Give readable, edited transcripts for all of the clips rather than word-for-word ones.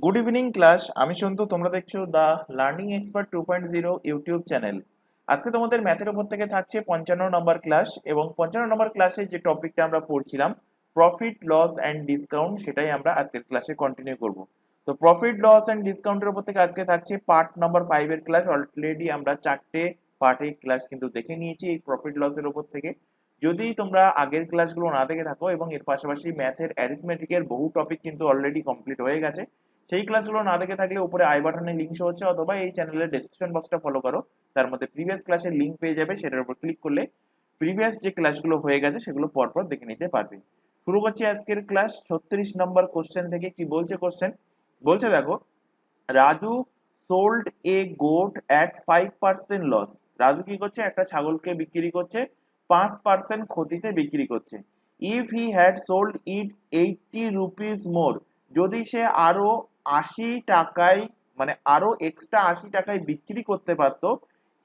Good evening class. আমি সন্তু, তোমরা দেখছো the learning expert 2.0 YouTube channel. আজকে তোমাদের ম্যাথের উপর থেকে থাকছে 55 নম্বর ক্লাস, এবং 55 নম্বর ক্লাসে যে টপিকটা আমরা পড়ছিলাম প্রফিট লস অ্যান্ড ডিসকাউন্ট, সেটাই আমরা আজকের ক্লাসে কন্টিনিউ করব। তো প্রফিট লস অ্যান্ড ডিসকাউন্টের উপর থেকে আজকে থাকছে পার্ট নাম্বার 5 এর ক্লাস। অলরেডি আমরা 4টে পার্টে ক্লাস কিন্তু দেখে নিয়েছি এই প্রফিট লসের উপর থেকে। যদি তোমরা আগের ক্লাসগুলো না দেখে থাকো, এবং এর পাশাপাশি ম্যাথের অ্যারিথমেটিকের বহু টপিক কিন্তু অলরেডি কমপ্লিট হয়ে গেছে, সেই ক্লাসগুলো না দেখে থাকলে উপরে আই বাটনে লিঙ্ক শো হচ্ছে, অথবা এই চ্যানেলের ডেসক্রিপশন বক্সটা ফলো করো, তার মধ্যে প্রিভিয়াস ক্লাসের লিঙ্ক পেয়ে যাবে। সেটার উপর ক্লিক করলে প্রিভিয়াস যে ক্লাসগুলো হয়ে গেছে সেগুলো পরপর দেখে নিতে পারবে। শুরু করছি আজকের ক্লাস 36 নম্বর কোশ্চেন থেকে। কি বলছে কোশ্চেন? বলছে দেখো, Raju sold a goat at 5% loss. Raju কি করছে? একটা ছাগলকে বিক্রি করছে 5% ক্ষতিতে বিক্রি করছে। If he had sold it 80 rupees more, যদি সে আরো 80 টাকায়, মানে আরো এক্সট্রা 80 টাকায় বিক্রি করতে পারত,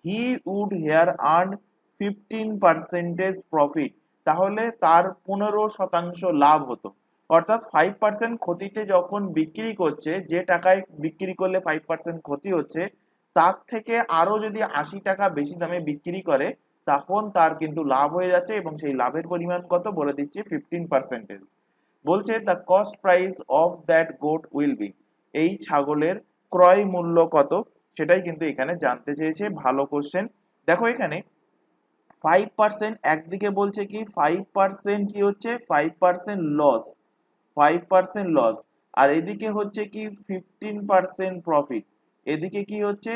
he would have earn 15% profit, তাহলে তার 15% লাভ হতো। অর্থাৎ 5% ক্ষতিতে যখন বিক্রি করছে, যে টাকায় বিক্রি করলে 5% ক্ষতি হচ্ছে, তার থেকে আরো যদি 80 টাকা বেশি দামে বিক্রি করে, তখন তার কিন্তু লাভ হয়ে যাচ্ছে, এবং সেই লাভের পরিমাণ কত বলে দিচ্ছে 15%। বলছে the cost price of that goat will be, এই ছাগলের ক্রয় মূল্য কত, সেটাই কিন্তু এখানে জানতে চেয়েছে। ভালো কোশ্চেন। দেখো এখানে 5% একদিকে বলছে কি 5% কি হচ্ছে 5% লস, 5% লস, আর এদিকে হচ্ছে কি 15% প্রফিট। এদিকে কি হচ্ছে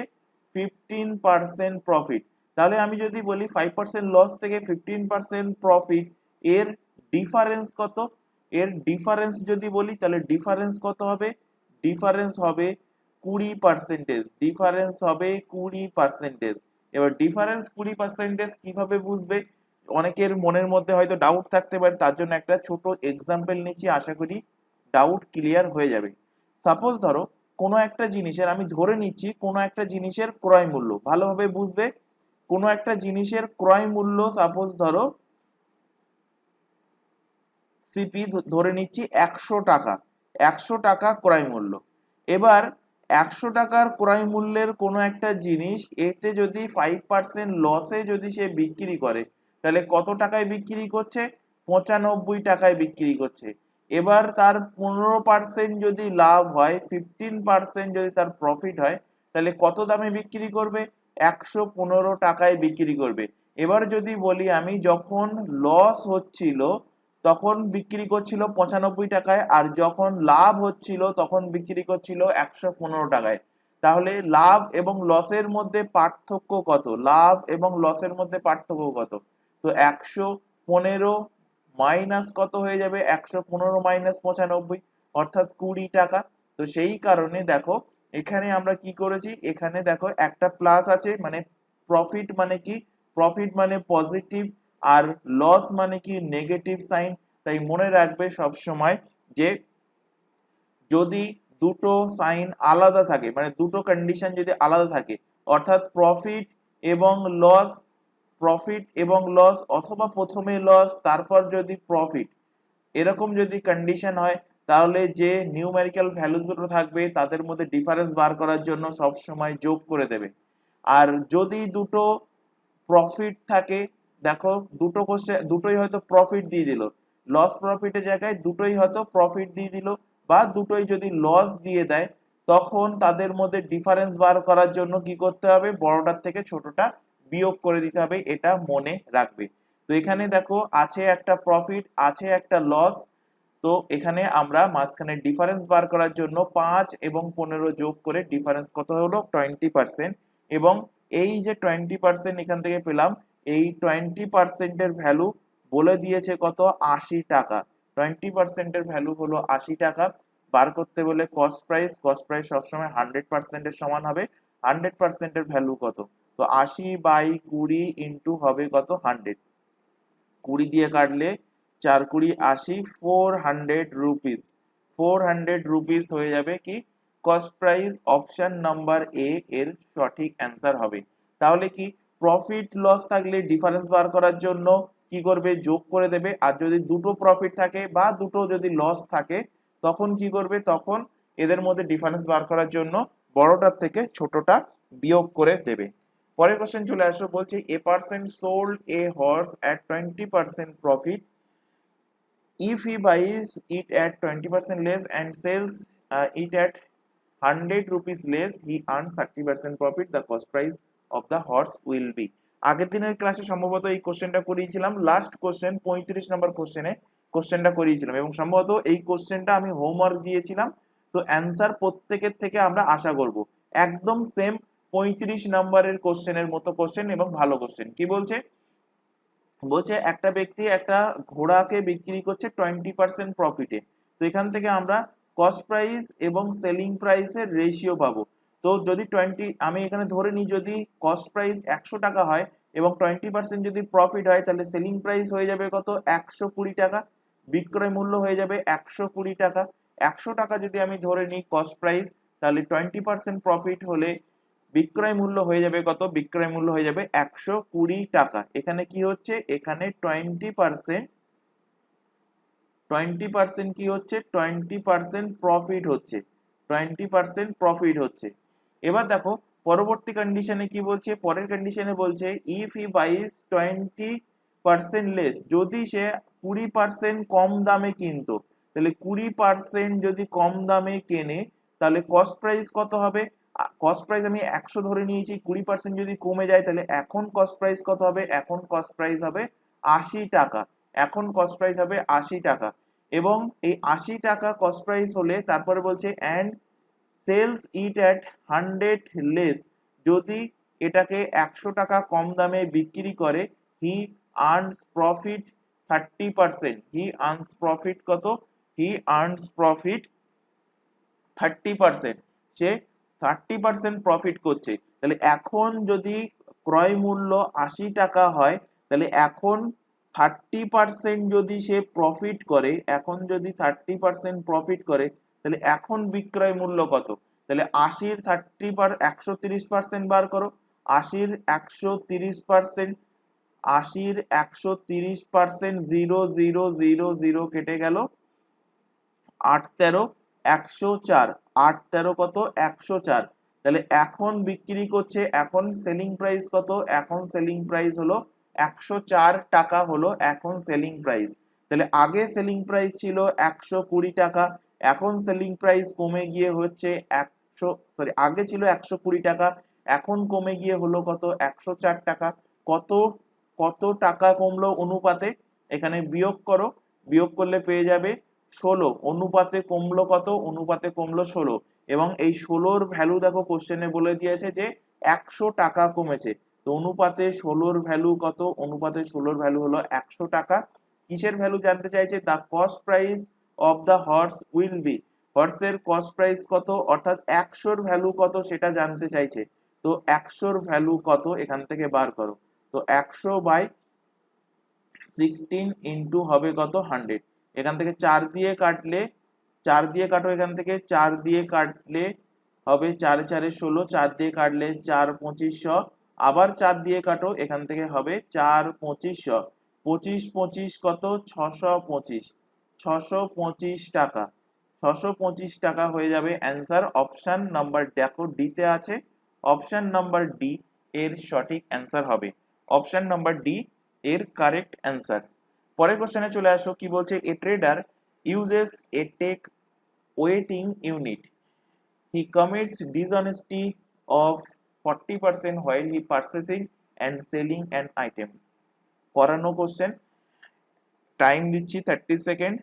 15% প্রফিট। তাহলে আমি যদি বলি 5% লস থেকে 15% প্রফিট, এর ডিফারেন্স কত? এর ডিফারেন্স যদি বলি তাহলে ডিফারেন্স কত হবে? ডিফারেন্স হবে 20%। ডিফারেন্স হবে 20%। এবার ডিফারেন্স 20% কিভাবে বুঝবে? অনেকের মনের মধ্যে হয়তো ডাউট থাকতে পারে, তার জন্য একটা ছোট এক্সাম্পল নিচ্ছি, আশা করি ডাউট ক্লিয়ার হয়ে যাবে। সাপোজ ধরো কোনো একটা জিনিসের, আমি ধরে নিচ্ছি কোনো একটা জিনিসের ক্রয় মূল্য, ভালোভাবে বুঝবে। কোনো একটা জিনিসের ক্রয় মূল্য সাপোজ ধরো সিপি, ধরে নিচ্ছি 100 টাকা। 100 টাকা ক্রয় মূল্য। এবার 100 টাকার ক্রয় মূল্যের কোনো একটা জিনিস এতে যদি 5% লসে যদি সে বিক্রি করে, তাহলে কত টাকায় বিক্রি করছে? 95 টাকায় বিক্রি করছে। এবার তার 15% যদি লাভ হয়, 15% যদি তার প্রফিট হয়, তাহলে কত দামে বিক্রি করবে? 115 টাকায় বিক্রি করবে। এবার যদি বলি আমি, যখন লস হচ্ছিল তখন বিক্রি করছিল 95 টাকায়, আর যখন লাভ হচ্ছিল তখন বিক্রি করছিল 115 টাকায়। তাহলে লাভ এবং লসের মধ্যে পার্থক্য কত? লাভ এবং লসের মধ্যে পার্থক্য কত? তো 115 মাইনাস কত হয়ে যাবে? 115 মাইনাস 95, অর্থাৎ 20 টাকা। তো সেই কারণে দেখো এখানে আমরা কি করেছি, এখানে দেখো একটা প্লাস আছে, মানে প্রফিট মানে কি? প্রফিট মানে পজিটিভ, আর লস মানে কি? Negative sign. তাই মনে রাখবে সব সময় যে যদি দুটো সাইন আলাদা থাকে, মানে দুটো কন্ডিশন যদি আলাদা থাকে, অর্থাৎ প্রফিট এবং লস, প্রফিট এবং লস, অথবা প্রথমে লস তারপর যদি প্রফিট, এরকম যদি কন্ডিশন হয়, তাহলে যে নিউমেরিক্যাল ভ্যালু দুটো থাকবে তাদের মধ্যে ডিফারেন্স বার করার জন্য সব সময় যোগ করে দেবে। আর যদি দুটো প্রফিট থাকে, দেখো দুটো কোশ্চেন দুটোই হয়তো প্রফিট দিয়ে দিল, লস প্রফিটের জায়গায় দুটোই হয়তো প্রফিট দিয়ে দিল, বা দুটোই যদি লস দিয়ে দেয়, তখন তাদের মধ্যে ডিফারেন্স বার করার জন্য কি করতে হবে? বড়টার থেকে ছোটটা বিয়োগ করে দিতে হবে, এটা মনে রাখবে। তো এখানে দেখো আছে একটা প্রফিট, আছে একটা লস। তো এখানে আমরা মাঝখানে ডিফারেন্স বার করার জন্য 5 এবং 15 যোগ করে ডিফারেন্স কত হলো? 20%। এবং এই যে 20% এখান থেকে পেলাম, এই 20%-এর ভ্যালু বলে দিয়েছে কত? 80 টাকা। 20%-এর ভ্যালু হলো 80 টাকা। বার করতে বলে কস্ট প্রাইস, কস্ট প্রাইস সবসময় 100%-এর সমান হবে। 100%-এর ভ্যালু কত? তো 80/20 ইন্টু হবে কত? 100। 20 দিয়ে কাটলে 4×20 = 80, 400 রুপিস। 400 রুপিস হয়ে যাবে কি cost price. Option number A এর সঠিক অ্যান্সার হবে। তাহলে কি প্রফিট লস থাকলে ডিফারেন্স বার করার জন্য কি করবে? যোগ করে দেবে। আর যদি দুটো প্রফিট থাকে বা দুটো যদি লস থাকে, তখন কি করবে? তখন এদের মধ্যে ডিফারেন্স বার করার জন্য বড়টার থেকে ছোটটা বিয়োগ করে দেবে। পরের কোশ্চেন চলে আসো, বলছে a person sold A horse at 20% profit if he buys it at 20% less and sells it at 100 rupees less, he earns 30% profit. The cost price of the horse will be. আগের দিনের ক্লাসে সম্ভবত এই কোশ্চেনটা করিয়েছিলাম, লাস্ট কোশ্চেন 35 নম্বর কোশ্চেনে কোশ্চেনটা করিয়েছিলাম এবং সম্ভবত এই কোশ্চেনটা আমি হোমওয়ার্ক দিয়েছিলাম। তো অ্যান্সার প্রত্যেকের থেকে আমরা আশা করব একদম সেম 35 নম্বরের কোশ্চেনের মতো কোশ্চেন এবং ভালো কোশ্চেন। কি বলছে, বলছে একটা ব্যক্তি একটা ঘোড়াকে বিক্রি করছে 20% প্রফিটে। তো এখান থেকে আমরা কস্ট প্রাইস এবং সেলিং প্রাইসের রেশিও পাবো। তো যদি আমি এখানে ধরে নিই যদি কস্ট প্রাইস 100 টাকা হয় এবং 20% যদি প্রফিট হয়, তাহলে সেলিং প্রাইস হয়ে যাবে কত, 120 টাকা, বিক্রয় মূল্য হয়ে যাবে 120 টাকা। 100 টাকা যদি আমি ধরে নিই কস্ট প্রাইস, তাহলে 20% প্রফিট হলে বিক্রয় মূল্য হয়ে যাবে কত, বিক্রয় মূল্য হয়ে যাবে 120 টাকা। এখানে কি হচ্ছে, এখানে 20% কি হচ্ছে, 20% প্রফিট হচ্ছে, 20% প্রফিট হচ্ছে। এবার দেখো পরবর্তী কন্ডিশনে কি বলছে, পরের কন্ডিশনে বলছে ইফ হি বাইস 20% লেস, যদি সে 20% কম দামে কিনতো, তাহলে 20% যদি কম দামে কেনে তাহলে কস্ট প্রাইস কত হবে, কস্ট প্রাইস আমি 100 ধরে নিয়েছি, 20% যদি কমে যায় তাহলে এখন কস্ট প্রাইস কত হবে, এখন কস্ট প্রাইস হবে 80 টাকা, এখন কস্ট প্রাইস হবে 80 টাকা। এবং এই 80 টাকা কস্ট প্রাইস হলে তারপরে বলছে and sells it at 100 less, যদি এটাকে 100 টাকা কম দামে বিক্রি করে, he earns profit 30%, he earns profit কত, হি আর্নস প্রফিট 30%, সে 30% প্রফিট করছে। তাহলে এখন যদি ক্রয় মূল্য 80 টাকা হয়, তাহলে এখন 30% যদি সে প্রফিট করে, এখন যদি 30% প্রফিট করে, তাহলে এখন বিক্রয় মূল্য কত, তাহলে 80-র 130% বার করো, 80-র 130%, 80-র 130%, 0 0 0 0 কেটে গেল, 8-13 104, 8-13 কত, 104। তাহলে এখন বিক্রি করছে, এখন সেলিং প্রাইস কত, এখন সেলিং প্রাইস হলো 104 টাকা, হলো এখন সেলিং প্রাইস। তাহলে আগে সেলিং প্রাইস ছিল 120 টাকা, এখন সেলিং প্রাইস কমে গিয়ে হচ্ছে আগে ছিল 120 টাকা, এখন কমে গিয়ে হলো কত, 104 টাকা। কত কত টাকা কমলো অনুপাতে, এখানে বিয়োগ করো, বিয়োগ করলে পেয়ে যাবে 16, অনুপাতে কমলো কত, অনুপাতে কমলো 16। এবং এই 16-র ভ্যালু দেখো কোশ্চেনে বলে দিয়েছে যে 100 টাকা কমেছে। তো অনুপাতে 16-র ভ্যালু কত, অনুপাতে 16-র ভ্যালু হলো 100 টাকা। কিসের ভ্যালু জানতে চাইছে, the cost price of the horse will be, হর্সের কস্ট প্রাইস কত, অর্থাৎ 100-র ভ্যালু কত সেটা জানতে চাইছে। তো 100-র ভ্যালু কত এখান থেকে বার করো, তো 100/16 ইন্টু হবে কত, 100। এখান থেকে 4 দিয়ে কাটলে, 4 দিয়ে কাটো, এখান থেকে 4 দিয়ে কাটলে হবে 4 4 16, 4 দিয়ে কাটলে 4 2500, আবার 4 দিয়ে কাটো, এখান থেকে হবে 4 2500, 25 25 কত, 625, 625 টাকা, 625 টাকা হয়ে যাবে অ্যান্সার। অপশন নাম্বার দেখো ডিতে আছে, অপশন নাম্বার ডি এর সঠিক অ্যান্সার হবে, অপশন নাম্বার ডি এর কারেক্ট অ্যান্সার। পরের কোশ্চেনে চলে আসো, কি বলছে, a trader uses a take weighting unit, he commits dishonesty of 40% while he purchasing and selling an item। করানো কোশ্চেন, টাইম দিচ্ছি 30 সেকেন্ড,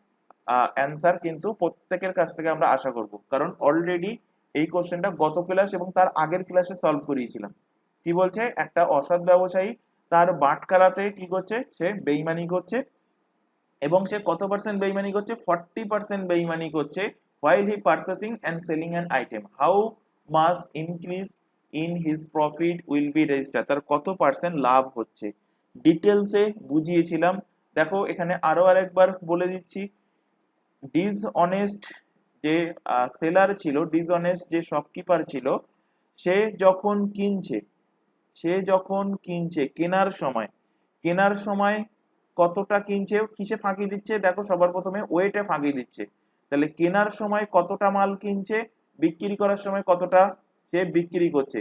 অ্যান্সার কিন্তু প্রত্যেকের কাছ থেকে আমরা আশা করব, কারণ অলরেডি এই কোশ্চেনটা গত ক্লাস এবং তার আগের ক্লাসে সলভ করিয়েছিলাম। কি বলছে, একটা অসৎ ব্যবসায়ী তার বাটখারাতে কি করছে, সে বেইমানি করছে, এবং সে কত পার্সেন্ট বেইমানি করছে, 40% বেইমানি করছে, while he purchasing and selling an item, how much increase in his profit will be registered, তার কত পার্সেন্ট লাভ হচ্ছে, ডিটেলসে বুঝিয়েছিলাম। দেখো এখানে আরো আরেকবার বলে দিচ্ছি, ডিসঅনেস্ট যে সেলার ছিল, ডিসঅনেস্ট যে শপকিপার ছিল, সে যখন কিনছে, কেনার সময় কতটা কিনছে, কিসে ফাঁকি দিচ্ছে, দেখো সবার প্রথমে ওয়েটে ফাঁকি দিচ্ছে। তাহলে কেনার সময় কতটা মাল কিনছে, বিক্রি করার সময় কতটা সে বিক্রি করছে।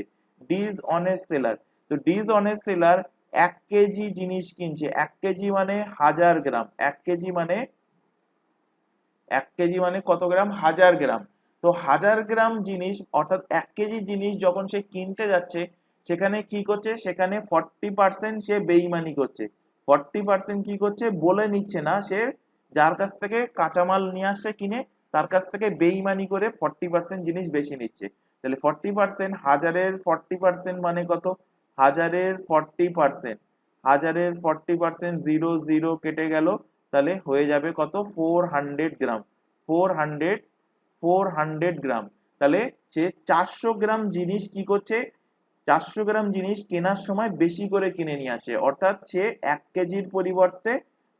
ডিসঅনেস্ট সেলার, তো ডিসঅনেস্ট সেলার 1 কেজি জিনিস কিনছে, 1 কেজি মানে 1000 গ্রাম, 1 কেজি মানে 1 কেজি মানে কত গ্রাম, 1000 গ্রাম। তো 1000 গ্রাম জিনিস অর্থাৎ 1 কেজি জিনিস যখন সে কিনতে যাচ্ছে, সেখানে কি করছে, সেখানে 40% সে বেইমানি করছে। 40% কি করছে, বলে নিচ্ছে না, সে যার কাছ থেকে কাঁচামাল নিয়ে আসছে কিনে, তার কাছ থেকে বেইমানি করে 40% জিনিস বেশি নিচ্ছে। তাহলে 40%, 1000-এর 40% মানে কত, 1000-এর 40%, 1000-এর 40% 0 0 কেটে গেল, তাহলে হয়ে যাবে কত, 400 গ্রাম। 400 গ্রাম। তাহলে সে 400 গ্রাম জিনিস কি করছে, 400 গ্রাম জিনিস কেনার সময় বেশি করে কিনে নিয়ে আসে, অর্থাৎ সে 1 কেজির পরিবর্তে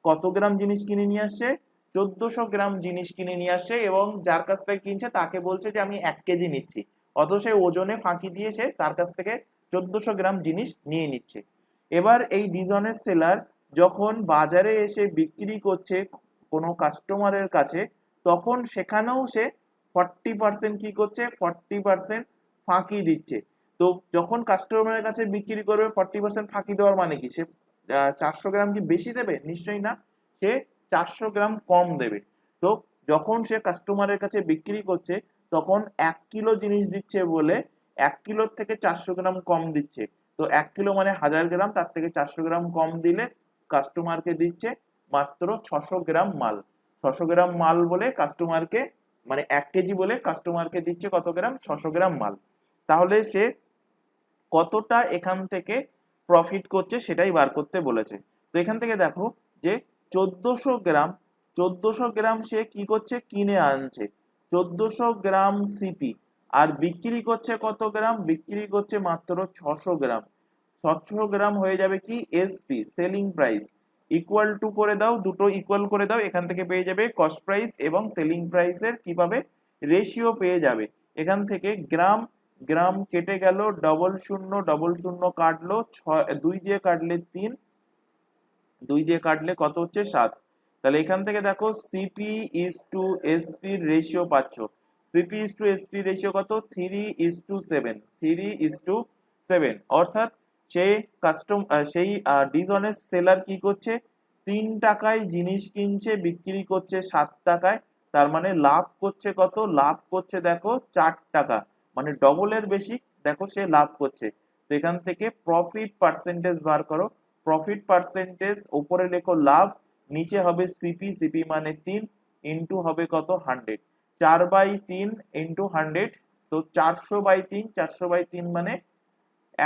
কত গ্রাম জিনিস কিনে নিয়ে আসে, 1400 গ্রাম জিনিস কিনে নিয়ে আসে, এবং যার কাছ থেকে কিনছে তাকে বলছে যে আমি 1 কেজি নিচ্ছি, অথচ সে ওজনে ফাঁকি দিয়ে সে তার কাছ থেকে 1400 গ্রাম জিনিস নিয়ে নিচ্ছে। এবার এই ডিসঅনেস্ট সেলার যখন বাজারে এসে বিক্রি করছে কোনো কাস্টমারের কাছে, তখন সেখানেও সে 40% কি করছে, 40% ফাঁকি দিচ্ছে। তো যখন কাস্টমারের কাছে বিক্রি করবে 40% ফাঁকি দেওয়ার মানে কি, সে 400 গ্রাম কি বেশি দেবে, নিশ্চয়ই না, সে 400 গ্রাম কম দেবে। তো যখন সে কাস্টমারের কাছে বিক্রি করছে, তখন 1 কিলো জিনিস দিচ্ছে বলে 1 কিলোর থেকে 400 গ্রাম কম দিচ্ছে। তো 1 কিলো মানে 1000 গ্রাম, তার থেকে 400 গ্রাম কম দিলে কাস্টমারকে দিচ্ছে মাত্র 600 গ্রাম মাল। 600 গ্রাম মাল বলে কাস্টমারকে, মানে 1 কেজি বলে কাস্টমারকে দিচ্ছে কত গ্রাম, 600 গ্রাম মাল। তাহলে সে কতটা এখান থেকে প্রফিট করছে সেটাই বার করতে বলেছে। তো এখান থেকে দেখো যে 1400 গ্রাম সে কি করছে, কিনে আনছে 1400 গ্রাম সিপি, আর বিক্রি করছে কত গ্রাম, বিক্রি করছে মাত্র 600 গ্রাম। 600 গ্রাম হয়ে যাবে কি, SP, selling price, equal to করে দাও, দুটো ইকুয়াল করে দাও, এখান থেকে পেয়ে যাবে কস্ট প্রাইস এবং সেলিং প্রাইসের কি পাবে, রেশিও পেয়ে যাবে। এখান থেকে গ্রাম গ্রাম কেটে গেল, ডবল শূন্য ডবল শূন্য কাটলো, 2 দিয়ে কাটলে 3, 2 দিয়ে কাটলে কত হচ্ছে, 7। তাহলে এখান থেকে দেখো CP is to SP ratio পাচ্ছ, CP is to SP ratio কত, 3:7, 3:7। অর্থাৎ সেই সেই ডিসঅনেস্ট সেলার কি করছে, 3 টাকায় জিনিস কিনছে, বিক্রি করছে 7 টাকায়, তার মানে লাভ করছে কত, লাভ করছে দেখো 4 টাকা, মানে ডবলের বেশি দেখো সে লাভ করছে। তো এখান থেকে প্রফিট পার্সেন্টেজ বার করো, প্রফিট পার্সেন্টেজ উপরে লেখো লাভ, নিচে হবে সিপি, সিপি মানে 3, ইন্টু হবে কত, 100, 4/3 ইন্টু 100। তো 400/3, 400/3 মানে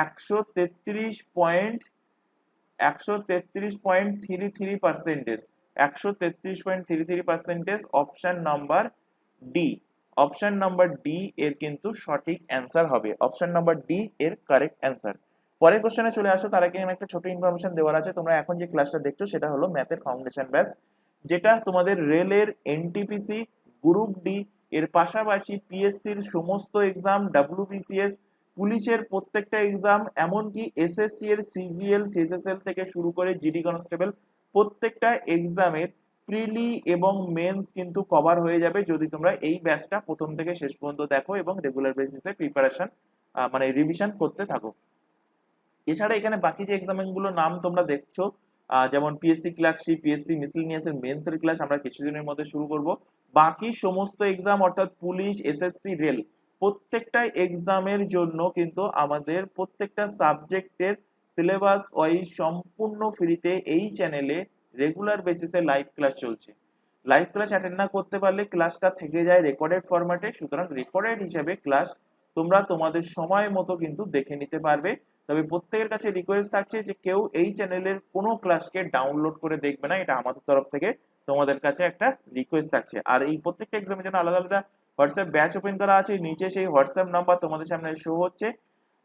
133.33%, 133.33%, option number D. Option number D এর কিন্তু সঠিক অ্যান্সার হবে, অপশন নাম্বার ডি এর কারেক্ট অ্যান্সার। পরের কোশ্চেনে চলে আসো, তার আগে একটা ছোট ইনফরমেশন দেওয়ার আছে। তোমরা এখন যে ক্লাসটা দেখছো সেটা হলো ম্যাথের ফাউন্ডেশন ব্যাচ, যেটা তোমাদের রেলের, এনটিপিসি, গ্রুপ ডি এর পাশাপাশি পিএসসির সমস্ত এক্সাম, ডব্লিউবিসিএস, পুলিশের প্রত্যেকটা এক্সাম, এমনকি এসএসসি এর সিজিএল, সিএসএসএল থেকে শুরু করে জিডি কনস্টেবল প্রত্যেকটা এক্সামের প্রিলি এবং মেন্স কিন্তু কভার হয়ে যাবে যদি তোমরা এই ব্যাচটা প্রথম থেকে শেষ পর্যন্ত দেখো এবং রেগুলার বেসিসে প্রিপারেশন মানে রিভিশন করতে থাকো। এছাড়া এখানে বাকি যে এক্সামগুলোর নাম তোমরা দেখছো, যেমন পিএসসি ক্লার্কশিপ, পিএসসি মিসেলেনিয়াস এর মেন্সের ক্লাস আমরা কিছুদিনের মধ্যে শুরু করব। বাকি সমস্ত এক্সাম অর্থাৎ পুলিশ, এসএসসি, রেল প্রত্যেকটা এক্সামের জন্য কিন্তু আমাদের প্রত্যেকটা সাবজেক্টের সিলেবাস ওয়াইজ সম্পূর্ণ ফ্রিতে এই চ্যানেলে রেগুলার বেসিসে লাইভ ক্লাস চলছে। লাইভ ক্লাস অ্যাটেন্ড না করতে পারলে ক্লাসটা থেকে যায় রেকর্ডেড ফরম্যাটে, সুতরাং রেকর্ডেড হিসেবে ক্লাস তোমরা তোমাদের সময় মতো কিন্তু দেখে নিতে পারবে। তবে প্রত্যেকের কাছে রিকোয়েস্ট থাকছে যে কেউ এই চ্যানেলের কোনো ক্লাসকে ডাউনলোড করে দেখবে না, এটা আমাদের তরফ থেকে তোমাদের কাছে একটা রিকোয়েস্ট থাকছে। আর এই প্রত্যেকটা এক্সামের জন্য আলাদা আলাদা হোয়াটসঅ্যাপ ব্যাচ ওপেন করা আছে, নিচে সেই হোয়াটসঅ্যাপ নাম্বার তোমাদের সামনে শো হচ্ছে।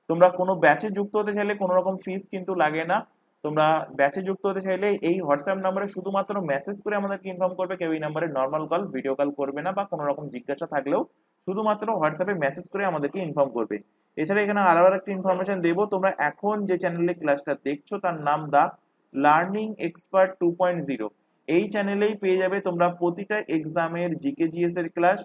তোমরা কোনো ব্যাচে যুক্ত হতে চাইলে কোনো রকম ফিস কিন্তু লাগে না। তোমরা ব্যাচে যুক্ত হতে চাইলে এই হোয়াটসঅ্যাপ নাম্বারে শুধুমাত্র মেসেজ করে আমাদেরকে ইনফর্ম করবে, কেউ এই নাম্বারে নর্মাল কল, ভিডিও কল করবে না, বা কোনো রকম জিজ্ঞাসা থাকলেও শুধুমাত্র হোয়াটসঅ্যাপে মেসেজ করে আমাদেরকে ইনফর্ম করবে। এছাড়া এখানে আরো একটা ইনফরমেশন দেবো, তোমরা এখন যে চ্যানেলে ক্লাসটা দেখছো তার নাম দা লার্নিং এক্সপার্ট 2.0। এই চ্যানেলেই পেয়ে যাবে তোমরা প্রতিটা এক্সামের জিকে জিএস এর class,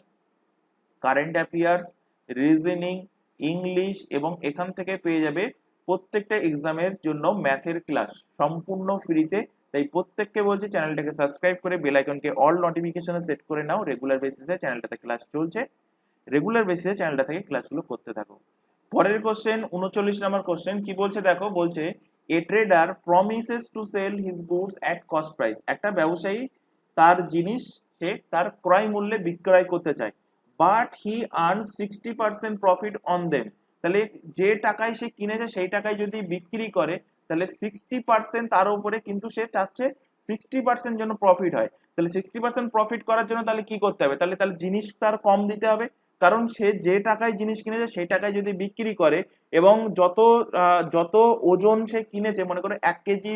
current affairs, reasoning, English এবং এখান থেকে পেয়ে যাবে প্রত্যেকটা এক্সামের জন্য ম্যাথের ক্লাস সম্পূর্ণ ফ্রিতে। তাই প্রত্যেককে বলছি চ্যানেলটাকে সাবস্ক্রাইব করে বেল আইকনকে অল নোটিফিকেশনে সেট করে নাও। রেগুলার বেসিসে চ্যানেলটাতে ক্লাস চলছে, রেগুলার বেসিসে চ্যানেলটা থেকে ক্লাসগুলো করতে থাকো। পরের কোশ্চেন 39 নম্বর কোশ্চেন কি বলছে দেখো, বলছে a trader promises to sell his goods at cost price. একটা ব্যবসায়ী তার জিনিস সে তার ক্রয় মূল্যে বিক্রয় করতে চায়, but he earn 60% profit on them. তাহলে যে টাকায় সে কিনেছে সেই টাকায় যদি বিক্রি করে তাহলে 60% তার উপরে কিন্তু সে চাচ্ছে 60% যেন প্রফিট হয়। তাহলে 60% প্রফিট করার জন্য তাহলে কি করতে হবে, তাহলে জিনিস তার কম দিতে হবে, কারণ সে যে টাকায় জিনিস কিনেছে সেই টাকায় যদি বিক্রি করে এবং যত ওজন সে কিনেছে, মনে করো 1 কেজি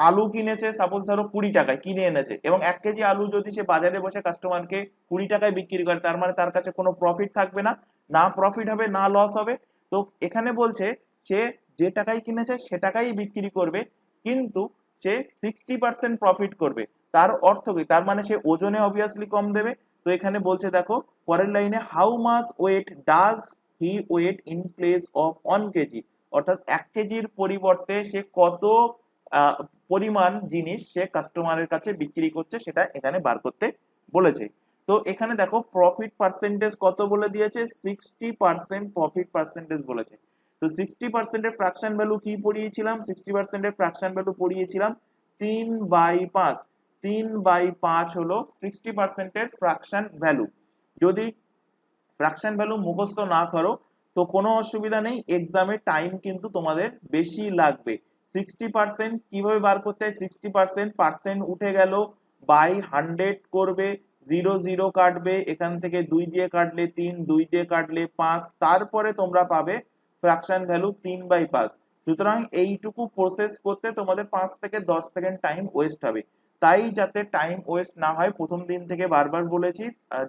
আলু কিনেছে, সাপোজ ধরো 20 টাকায় কিনে এনেছে, এবং 1 কেজি আলু যদি সে বাজারে বসে কাস্টমারকে 20 টাকায় বিক্রি করে, তার মানে তার কাছে কোনো প্রফিট থাকবে না, না প্রফিট হবে না লস হবে। তো এখানে বলছে সে যে টাকায় কিনেছে সে টাকাই বিক্রি করবে, কিন্তু সে 60% প্রফিট করবে। তার অর্থ কি, তার মানে সে ওজনে অবভিয়াসলি কম দেবে। তো এখানে বলছে দেখো পরের লাইনে, how much weight does he weigh in place of 1 kg. অর্থাৎ 1 কেজির পরিবর্তে সে কত পরিমাণ জিনিস সে কাস্টমারের কাছে বিক্রি করছে সেটা এখানে বার করতে বলেছে। তো এখানে দেখো প্রফিট পার্সেন্টেজ কত বলে দিয়েছে, 60% প্রফিট পার্সেন্টেজ বলেছে। তো 60% এর ফ্র্যাকশন ভ্যালু কি পড়িয়েছিলাম, 60% এর ফ্র্যাকশন ভ্যালু পড়িয়েছিলাম 3/5। 3/5 হলো 60% এর ফ্র্যাকশন ভ্যালু। যদি ফ্র্যাকশন ভ্যালু মুখস্থ না করো তো কোনো অসুবিধা নেই, এক্সামে টাইম কিন্তু তোমাদের বেশি লাগবে। 60% কিভাবে বার করতে হয়, 60% পার্সেন্ট উঠে গেল, বাই 100 করবে, 0 0 কাটবে, এখান থেকে 2 দিয়ে কাটলে 3, 2 দিয়ে কাটলে 5, তারপরে তোমরা পাবে ফ্র্যাকশন ভ্যালু 3/5। সুতরাং এইটুকু প্রসেস করতে তোমাদের 5 থেকে 10 সেকেন্ড টাইম ওয়েস্ট হবে। তাই যাতে টাইম ওয়েস্ট না হয়, প্রথম দিন থেকে বারবার বলেছি,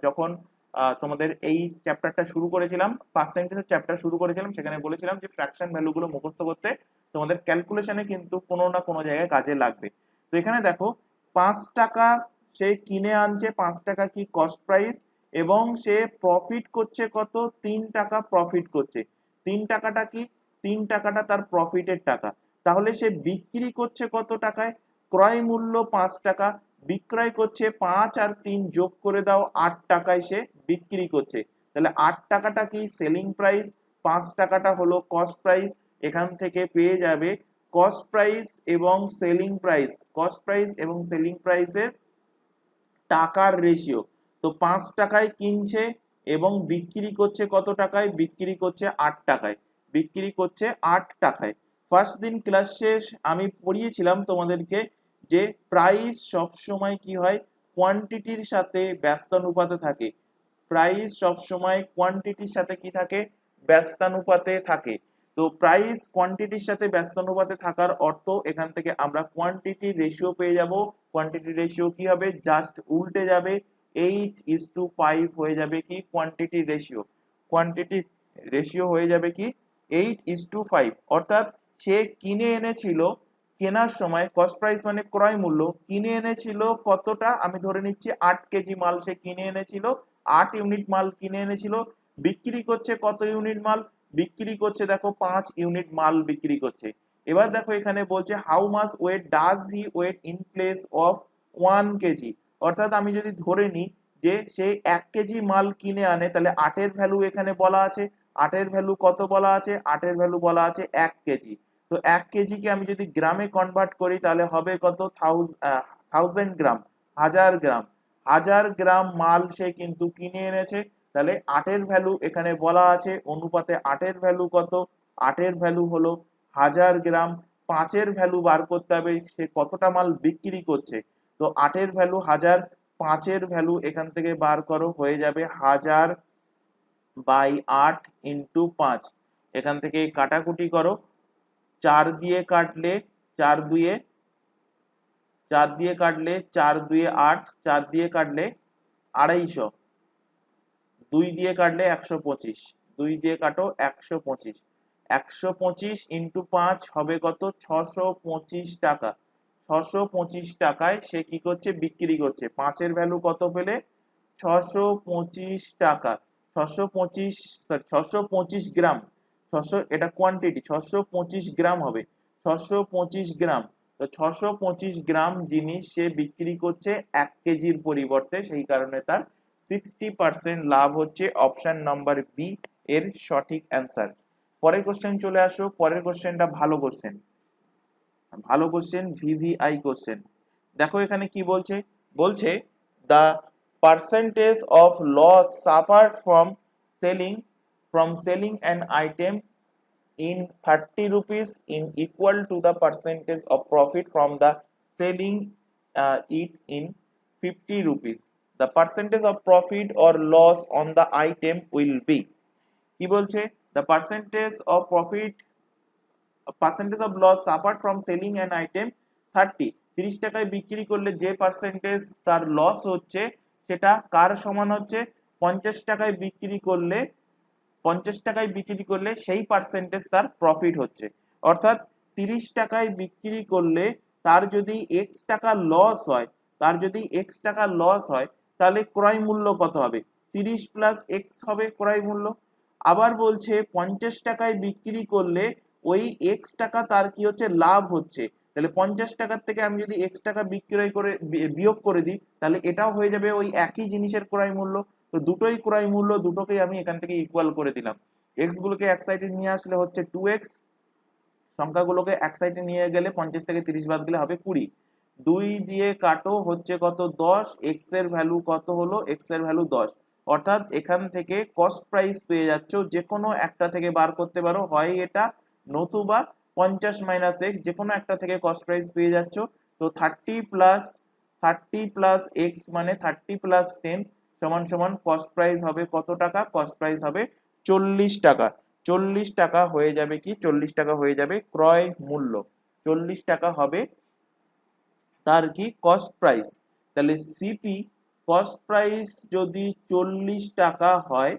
যখন তোমাদের এই চ্যাপ্টারটা শুরু করেছিলাম, পার্সেন্টেজের চ্যাপ্টার শুরু করেছিলাম, সেখানে বলেছিলাম যে ফ্র্যাকশন ভ্যালুগুলো মুখস্থ করতে তোমাদের ক্যালকুলেশনে কিন্তু কোনো না কোনো জায়গায় কাজে লাগবে। তো এখানে দেখো 5 টাকা সে কিনে আনছে, 5 টাকা কি কস্ট প্রাইস, এবং সে প্রফিট করছে কত, 3 টাকা প্রফিট করছে। 3 টাকাটা কি, 3 টাকাটা তার প্রফিটের টাকা। তাহলে সে বিক্রি করছে কত টাকায়, ক্রয় মূল্য 5 টাকা, বিক্রয় করছে 5 আর 3 যোগ করে দাও 8 টাকায় সে বিক্রি করছে। তাহলে 8 টাকাটা কি সেলিং প্রাইস, 5 টাকাটা হলো কস্ট প্রাইস। এখান থেকে পেয়ে যাবে কস্ট প্রাইস এবং সেলিং প্রাইস, কস্ট প্রাইস এবং সেলিং প্রাইসের টাকার রেশিও। তো 5 টাকায় কিনছে এবং বিক্রি করছে কত টাকায়, বিক্রি করছে 8 টাকায়, বিক্রি করছে 8 টাকায়। ফার্স্ট দিন ক্লাস শেষ আমি পড়িয়েছিলাম তোমাদেরকে যে প্রাইস সবসময় কি হয়, কোয়ান্টিটির সাথে ব্যস্তানুপাতে থাকে। প্রাইস সবসময় কোয়ান্টিটির সাথে কি থাকে, ব্যস্তানুপাতে থাকে। তো প্রাইস কোয়ান্টিটির সাথে ব্যস্তানুপাতে থাকার অর্থ এখান থেকে আমরা কোয়ান্টিটি রেশিও পেয়ে যাব। কোয়ান্টিটি রেশিও কি হবে, জাস্ট উল্টে যাবে, 8:5 হয়ে যাবে কি কোয়ান্টিটি রেশিও। কোয়ান্টিটি রেশিও হয়ে যাবে কি 8:5। অর্থাৎ সে কিনে এনেছিল, কেনার সময় কস্ট প্রাইস মানে ক্রয় মূল্য, কিনে এনেছিল কতটা, আমি ধরে নিচ্ছি 8 কেজি মাল সে কিনে এনেছিল, 8 ইউনিট মাল কিনে এনেছিল, বিক্রি করছে কত ইউনিট মাল, বিক্রি করছে দেখো 5 ইউনিট মাল বিক্রি করছে। এবার দেখো এখানে বলছে how much weight does he weigh in place of 1 kg. অর্থাৎ আমি যদি ধরে নিই যে সে 1 কেজি মাল কিনে আনে, তাহলে 8 এর ভ্যালু এখানে বলা আছে, 8 এর ভ্যালু কত বলা আছে, 8 এর ভ্যালু বলা আছে 1 কেজি। তো 1 কেজিকে আমি যদি গ্রামে কনভার্ট করি তাহলে হবে কত, 1000 গ্রাম, 1000 গ্রাম। 1000 গ্রাম মাল সে কিন্তু কিনে এনেছে। তাহলে 8 এর ভ্যালু এখানে বলা আছে, অনুপাতে 8 এর ভ্যালু কত, 8 এর ভ্যালু হলো 1000 গ্রাম। 5 এর ভ্যালু বার করতে হবে সে কতটা মাল বিক্রি করছে। তো 8 এর ভ্যালু 1000, 5 এর ভ্যালু এখান থেকে বার করো, হয়ে যাবে 1000/8 ইন্টু 5। এখান থেকে কাটাকুটি করো, 4 দিয়ে কাটলে 4 2 4 দিয়ে কাটলে 4 2 8, 4 দিয়ে কাটলে 250, 2 দিয়ে কাটলে 125, 2 দিয়ে কাটো 125, 125 ইন্টু 5 হবে কত, 625 টাকা। 625 টাকায় সে কি করছে, বিক্রি করছে। 5 এর ভ্যালু কত পেলে, 625 টাকা, 625 সরি 625 গ্রাম, 600 এটা কোয়ান্টিটি, 625 গ্রাম হবে, 625 গ্রাম। তো 625 গ্রাম জিনিস সে বিক্রি করছে 1 কেজির পরিবর্তে, সেই কারণে তার 60% লাভ হচ্ছে। অপশন নাম্বার বি এর সঠিক অ্যান্সার। পরের কোশ্চেন চলে আসো। পরের কোশ্চেনটা ভালো কোশ্চেন, ভালো কোশ্চেন, ভিভিআই কোশ্চেন। দেখো এখানে কি বলছে, বলছে the percentage of loss suffered from selling an item in 30 rupees in equal to the percentage of profit from the selling it in 50 rupees. The percentage of profit or loss on the item will be, কি বলছে, the percentage of profit, percentage of loss suffered from selling an item 30 টাকায় বিক্রি করলে যে percentage তার loss হচ্ছে সেটা কার সমান হচ্ছে, 50 টাকায় বিক্রি করলে, 50 টাকায় বিক্রি করলে সেই পার্সেন্টেজ তার প্রফিট হচ্ছে। অর্থাৎ 30 টাকায় বিক্রি করলে তার যদি এক্স টাকা লস হয়, তার যদি এক্স টাকা লস হয়, তাহলে ক্রয় মূল্য কত হবে, 30 প্লাস এক্স হবে ক্রয় মূল্য। আবার বলছে 50 টাকায় বিক্রি করলে ওই এক্স টাকা তার কি হচ্ছে, লাভ হচ্ছে। তাহলে 50 টাকার থেকে আমি যদি এক্স টাকা বিক্রয় করে বিয়োগ করে দিই, তাহলে এটাও হয়ে যাবে ওই একই জিনিসের ক্রয় মূল্য। তো দুটোই ক্রয় মূল্য, দুটোকেই আমি এখান থেকে ইকুয়াল করে দিলাম। এক্স গুলোকে এক সাইডে নিয়ে আসলে হচ্ছে 2x, সংখ্যাগুলোকে এক সাইডে নিয়ে গেলে 50 থেকে 30 বাদ গেলে হবে 20, 2 দিয়ে কাটো হচ্ছে কত, 10, এক্স এর ভ্যালু কত হলো, এক্স এর ভ্যালু 10। অর্থাৎ এখান থেকে কস্ট প্রাইস পেয়ে যাচ্ছ, যে কোনো একটা থেকে বার করতে পারো, হয় এটা নতুবা 50 মাইনাস এক্স, যে কোনো একটা থেকে কস্ট প্রাইস পেয়ে যাচ্ছ। তো 30 প্লাস এক্স মানে 30 প্লাস 10 সমান সমান কস্ট প্রাইস হবে কত টাকা, কস্ট প্রাইস হবে 40 টাকা। 40 টাকা হয়ে যাবে কি, 40 টাকা হয়ে যাবে ক্রয় মূল্য, 40 টাকা হবে তার কি কস্ট প্রাইস। তাহলে সিপি কস্ট প্রাইস যদি 40 টাকা হয়,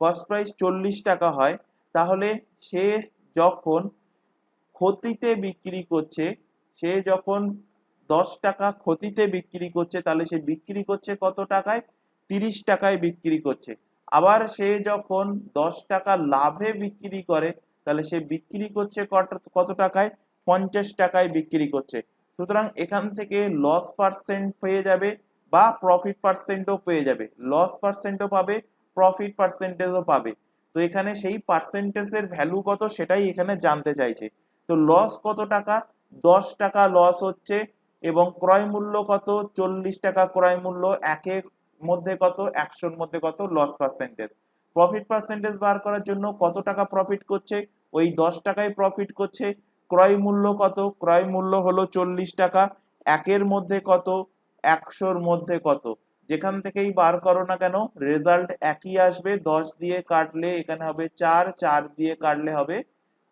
কস্ট প্রাইস 40 টাকা হয়, তাহলে সে যখন ক্ষতিতে বিক্রি করছে, সে যখন 10 টাকা ক্ষতিতে বিক্রি করছে, তাহলে সে বিক্রি করছে কত টাকায়, 30 টাকায় বিক্রি করছে। আবার সে যখন 10 টাকা লাভে বিক্রি করে, তাহলে সে বিক্রি করছে কত টাকায়, 50 টাকায় বিক্রি করছে। সুতরাং এখান থেকে লস পার্সেন্ট পেয়ে যাবে বা প্রফিট পার্সেন্টও পেয়ে যাবে, লস পার্সেন্টও পাবে, প্রফিট পার্সেন্টেজও পাবে। তো এখানে সেই পার্সেন্টেজের ভ্যালু কত সেটাই এখানে জানতে চাইছে। তো লস কত টাকা, 10 টাকা লস হচ্ছে, এবং ক্রয় মূল্য কত, 40 টাকা ক্রয় মূল্য, একের মধ্যে কত, 100-র মধ্যে কত লস পার্সেন্টেজ। প্রফিট পার্সেন্টেজ বার করার জন্য কত টাকা প্রফিট করছে, ওই 10 টাকায় প্রফিট করছে। ক্রয় মূল্য কত, ক্রয় মূল্য হলো 40 টাকা, একের মধ্যে কত, 100-র মধ্যে কত, যেখান থেকেই বার করো না কেন রেজাল্ট একই আসবে। 10 দিয়ে কাটলে এখানে হবে 4, 4 দিয়ে কাটলে হবে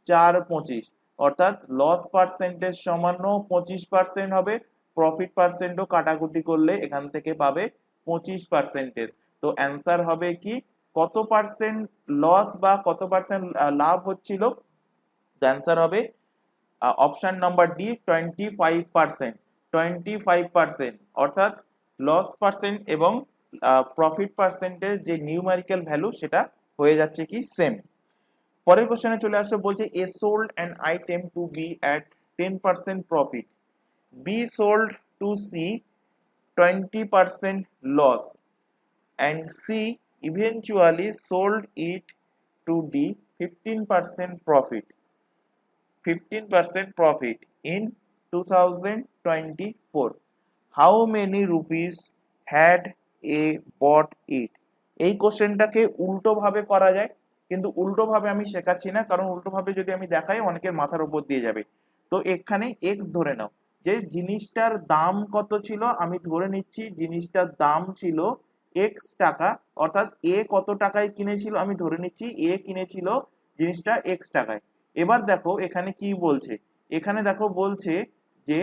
4 25, অর্থাৎ লস পার্সেন্টেজ সমান 25% হবে, প্রফিট পার্সেন্টও কাটাকুটি করলে এখান থেকে পাবে 25%। তো অ্যান্সার হবে কি, কত পার্সেন্ট লস বা কত পার্সেন্ট লাভ হচ্ছিল, অ্যান্সার হবে অপশন নাম্বার ডি 25%, 25%। অর্থাৎ লস পার্সেন্ট এবং প্রফিট পার্সেন্টের যে নিউমেরিক্যাল ভ্যালু সেটা হয়ে যাচ্ছে কি সেম। পরের কোশ্চেনে চলে আসছে, বলছে A sold an item to B at 10% profit, B sold to C 20% loss, and C eventually sold it to D 15% profit, 15% profit in 2024. How many rupees had A bought it? এই কোশ্চেনটাকে উল্টো ভাবে করা যায়, কিন্তু উল্টো ভাবে আমি শেখাচ্ছি না, কারণ উল্টো ভাবে যদি আমি দেখাই অনেকের মাথার উপর দিয়ে যাবে। তো এখানে এক্স ধরে নাও, যে জিনিসটার দাম কত ছিল, আমি ধরে নিচ্ছি জিনিসটার দাম ছিল এক্স টাকা, অর্থাৎ এ কত টাকায় কিনেছিল, আমি ধরে নিচ্ছি এ কিনেছিল জিনিসটা এক্স টাকায়। এবার দেখো এখানে কি বলছে, এখানে দেখো বলছে যে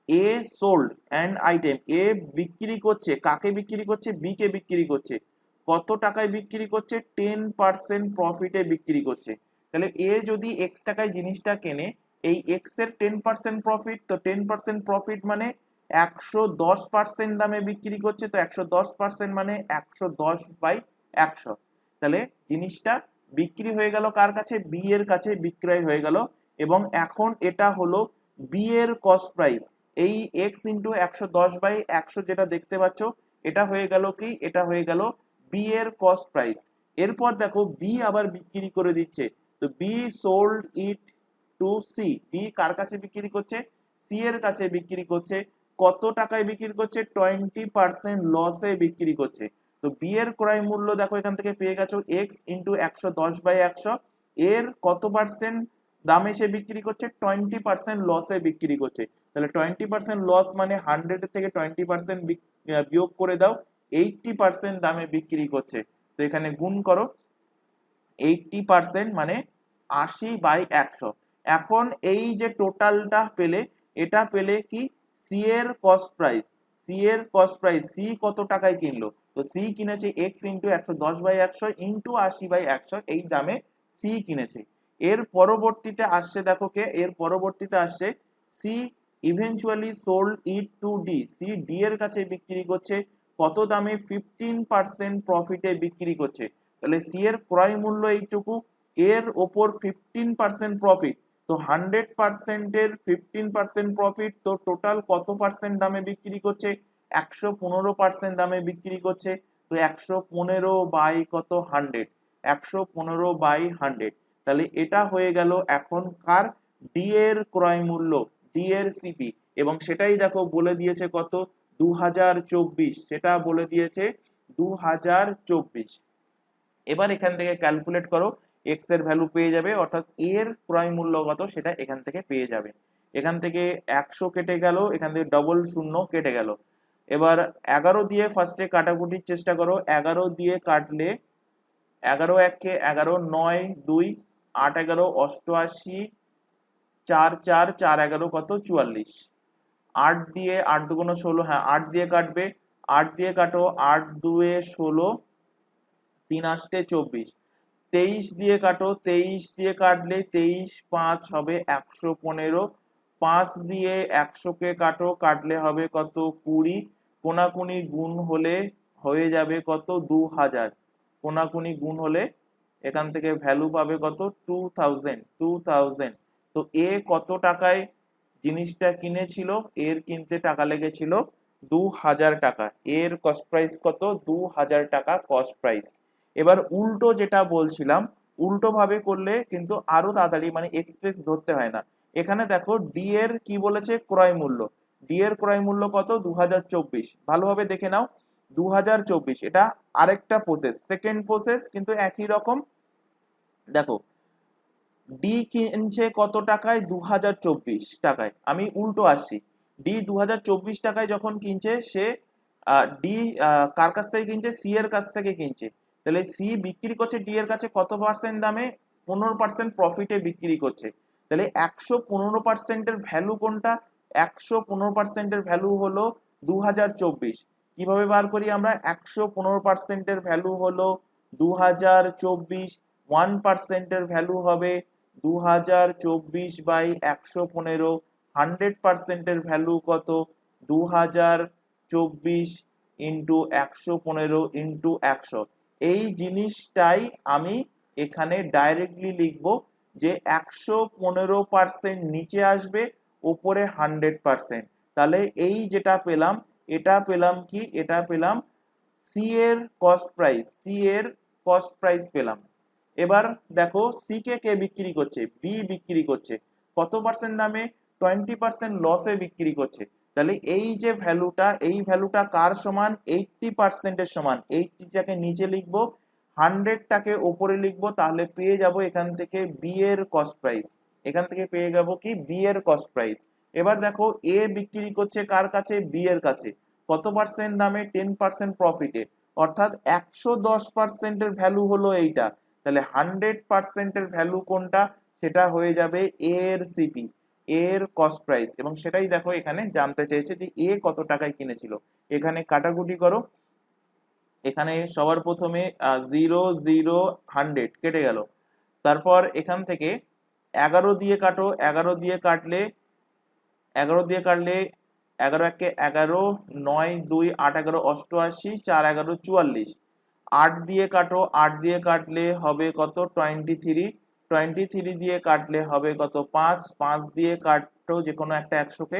এ সোল্ড অ্যান্ড আইটেম, এ বিক্রি করছে, কাকে বিক্রি করছে, বি কে বিক্রি করছে, কত টাকায় বিক্রি করছে, 10% প্রফিটে বিক্রি করছে। তাহলে এ যদি এক্স টাকায় জিনিসটা কেনে, এই এক্স এর 10% প্রফিট, তো 10% প্রফিট মানে 110% দামে বিক্রি করছে, তো 110% মানে 110/100। তাহলে জিনিসটা বিক্রি হয়ে গেল কার কাছে? বি এর কাছে বিক্রয় হয়ে গেল। এবং এখন এটা হলো বি এর কস্ট প্রাইস। এই এক্স ইন্টু 110/100 যেটা দেখতে পাচ্ছ, এটা হয়ে গেল কি? এটা হয়ে গেল বি এর কস্ট প্রাইস। এরপর দেখো বি আবার বিক্রি করে দিচ্ছে, তো B sold it to C. B কার কাছে বিক্রি করছে? সি এর কাছে বিক্রি করছে। কত টাকায় বিক্রি করছে? 20% লসে বিক্রি করছে। তো বি এর ক্রয় মূল্য দেখো এখান থেকে পেয়ে গেছো এক্স ইন্টু 110/100। এর কত পার্সেন্ট দামে সে বিক্রি করছে? 20% লসে বিক্রি করছে। তাহলে 20% লস মানে 100 থেকে 20% বিয়োগ করে দাও, 80% দামে বিক্রি করছে। তো এখানে গুণ করো, 80% মানে 80/100। এখন এই যে টোটালটা পেলে, এটা পেলে কি? সি এর কস্ট প্রাইস। সি এর কস্ট প্রাইস, সি কত টাকায় কিনলো? তো সি কিনেছে এক্স ইন্টু 110/100 ইন্টু 80/100, এই দামে সি কিনেছে। এর পরবর্তীতে আসছে দেখো কে? এর পরবর্তীতে আসছে C eventually sold it to D. C D এর কাছে বিক্রি করছে কত দামে? 15% প্রফিটে বিক্রি করছে। তাহলে সি এর ক্রয় মূল্য এইটুকু, এর ওপর 15% প্রফিট, তো 100% এর 15% প্রফিট, তো টোটাল কত পার্সেন্ট দামে বিক্রি করছে? 115% দামে বিক্রি করছে। তো 115 বাই কত? 100, 115/100। তাহলে এটা হয়ে গেল এখন কার? ডি এর ক্রয় মূল্য, ডি এর সিপি। এবং সেটাই দেখো বলে দিয়েছে কত? 2024, সেটা বলে দিয়েছে 2024। এবার এখান থেকে ক্যালকুলেট করো, এক্স এর ভ্যালু পেয়ে যাবে, অর্থাৎ এর ক্রয় মূল্য কত সেটা এখান থেকে পেয়ে যাবে। এখান থেকে 100 কেটে গেল, এখান থেকে ডবল শূন্য কেটে গেল। এবার 11 দিয়ে ফার্স্টে কাটাকুটির চেষ্টা করো। 11 দিয়ে কাটলে 11 1 11, 9 2, 8 11 88, 4 4 4 11 কত? 44। 8 দিয়ে 8 দুগুণ 16, হ্যাঁ 8 দিয়ে কাটবে, 8 দিয়ে কাটো, 8 2 16, 3 8 24। 23 দিয়ে কাটো, 23 দিয়ে কাটলে 23 5 হবে 115। 5 দিয়ে 100 কে কাটো, কাটলে হবে কত? 20। কোনাকুনি গুণ হলে হয়ে যাবে কত? 2000। কোনাকুনি গুণ হলে এখান থেকে ভ্যালু পাবে কত? 2000। তো এ কত টাকায় জিনিসটা কিনেছিল? এর কিনতে টাকা লেগেছিল 2000 টাকা। এর কস্ট প্রাইস কত? 2000 টাকা কস্ট প্রাইস। এবার উল্টো যেটা বলছিলাম, উল্টো ভাবে করলে কিন্তু আরো তাড়াতাড়ি, মানে এক্সপ্রেস ধরতে হয় না। এখানে দেখো ডি এর কি বলেছে? ক্রয় মূল্য। ডি এর ক্রয় মূল্য কত? 2024। ভালোভাবে দেখে নাও, 2024 এটা আরেকটা প্রসেস, সেকেন্ড প্রসেস, কিন্তু একই রকম। দেখো ডি কিনছে কত টাকায়? 2024 টাকায়। আমি উল্টো আসছি, ডি 2024 টাকায় যখন কিনছে, সে ডি কার কাছ থেকে কিনছে? সি এর কাছ থেকে কিনছে। তাহলে সি বিক্রি করছে ডি এর কাছে কত পার্সেন্ট দামে? 15% প্রফিটে বিক্রি করছে। তাহলে 115% এর ভ্যালু কোনটা? 115% এর ভ্যালু হলো 2024। কিভাবে বার করি আমরা? 115% এর ভ্যালু হলো 2024, 1% এর ভ্যালু হবে 2024/115। 100% এর ভ্যালু কত? 2024 ইন্টু 115 ইন্টু 100। এই জিনিসটাই আমি এখানে ডাইরেক্টলি লিখব যে 115% নিচে আসবে, উপরে 100%। তাহলে এই যেটা পেলাম, এটা পেলাম কি? এটা পেলাম সি এর কস্ট প্রাইস, সি এর কস্ট প্রাইস পেলাম। এবার দেখো সি কে কে বিক্রি করছে? বি বিক্রি করছে কত পার্সেন্ট দামে? 20% লসে বিক্রি করছে। তাহলে এই যে ভ্যালুটা, এই ভ্যালুটা কার সমান? 80% এর সমান। 80টাকে নিচে লিখবো, 100টাকে উপরে লিখবো, তাহলে পেয়ে যাব এখান থেকে বি এর কস্ট প্রাইস। এখান থেকে পেয়ে যাবো কি? বি এর কস্ট প্রাইস। এবার দেখো এ বিক্রি করছে কার কাছে? বি এর কাছে। কত পার্সেন্ট দামে? 10% প্রফিটে, অর্থাৎ 110% এর ভ্যালু হলো এইটা। তাহলে 100% এর ভ্যালু কোনটা? সেটা হয়ে যাবে এর সিপি, এর কস্ট প্রাইস। এবং সেটাই দেখো এখানে জানতে চেয়েছে যে এ কত টাকায় কিনেছিল। এখানে কাটাকুটি করো, এখানে সবার প্রথমে 0 0 100 কেটে গেল। তারপর এখান থেকে 11 দিয়ে কাটো, 11 দিয়ে কাটলে 11 একে 11, 9 2 8 11 88, 4 11 44। 8 দিয়ে কাটো, 8 দিয়ে কাটলে হবে কত 23, 23 দিয়ে কাটলে হবে কত 5, 5 দিয়ে কাটো যে কোনো একটা 100 কে,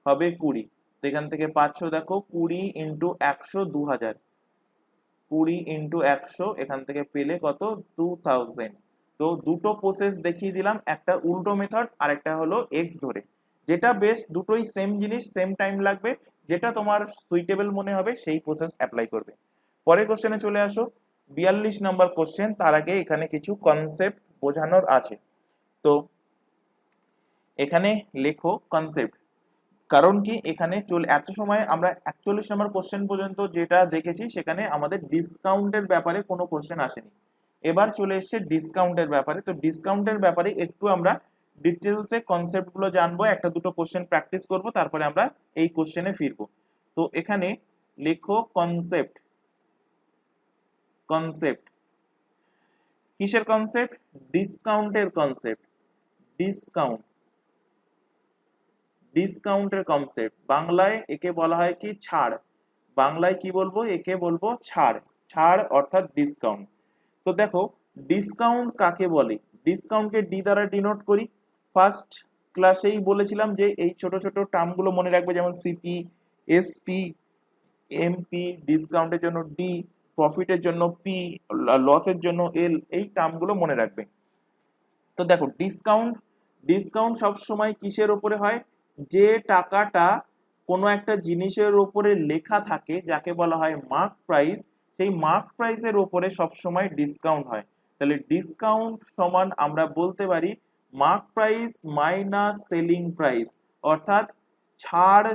হবে 20। তো এখান থেকে পাচ্ছ দেখো 20 ইন্টু 100 2000, 20 ইন্টু 100 এখান থেকে পেলে কত 2000। তো দুটো প্রসেস দেখিয়ে দিলাম, একটা উল্টো মেথড আর একটা হলো এক্স ধরে। যেটা বেস্ট, দুটোই সেম জিনিস, সেম টাইম লাগবে, যেটা তোমার সুইটেবল মনে হবে সেই প্রসেস অ্যাপ্লাই করবে। পরের কোশ্চেনে চলে আসো, 42 নম্বর কোশ্চেন। তার আগে এখানে কিছু কনসেপ্ট বোঝানোর আছে। তো এখানে লেখো কনসেপ্ট, কারণ কি এখানে এত সময় আমরা 41 নম্বর কোশ্চেন পর্যন্ত যেটা দেখেছি সেখানে আমাদের ডিসকাউন্টের ব্যাপারে কোনো কোশ্চেন আসেনি। এবার চলে এসছে ডিসকাউন্টের ব্যাপারে। তো ডিসকাউন্টের ব্যাপারে একটু আমরা ডিটেলসে কনসেপ্টগুলো জানবো, একটা দুটো কোশ্চেন প্র্যাকটিস করব, তারপরে আমরা এই কোশ্চেনে ফিরবো। তো এখানে লেখো কনসেপ্ট। কনসেপ্ট কিসের কনসেপ্ট? ডিসকাউন্টের কনসেপ্ট। ডিসকাউন্ট, ডিসকাউন্টের কনসেপ্ট। বাংলায় একে বলা হয় কি ছাড়। বাংলায় কি বলবো? একে বলবো ছাড়। ছাড় অর্থাৎ ডিসকাউন্ট। তো দেখো ডিসকাউন্ট কাকে বলে? ডিসকাউন্টকে ডি দ্বারা ডিনোট করি। ফার্স্ট ক্লাসেই বলেছিলাম যে এই ছোট ছোট টার্মগুলো মনে রাখবে, যেমন সিপি, এসপি, এমপি, ডিসকাউন্টের জন্য ডি, প্রফিটের জন্য পি, লসের জন্য এল, এই টার্মগুলো মনে রাখবে। তো দেখো ডিসকাউন্ট, ডিসকাউন্ট সব সময় কিসের উপরে হয়? যে টাকাটা কোনো একটা জিনিসের উপরে লেখা থাকে যাকে বলা হয় মার্ক প্রাইস, সেই মার্ক প্রাইসের উপরে সব সময় ডিসকাউন্ট হয়। তাহলে ডিসকাউন্ট সমান আমরা বলতে পারি mark price minus selling price, অর্থাৎ ছাড়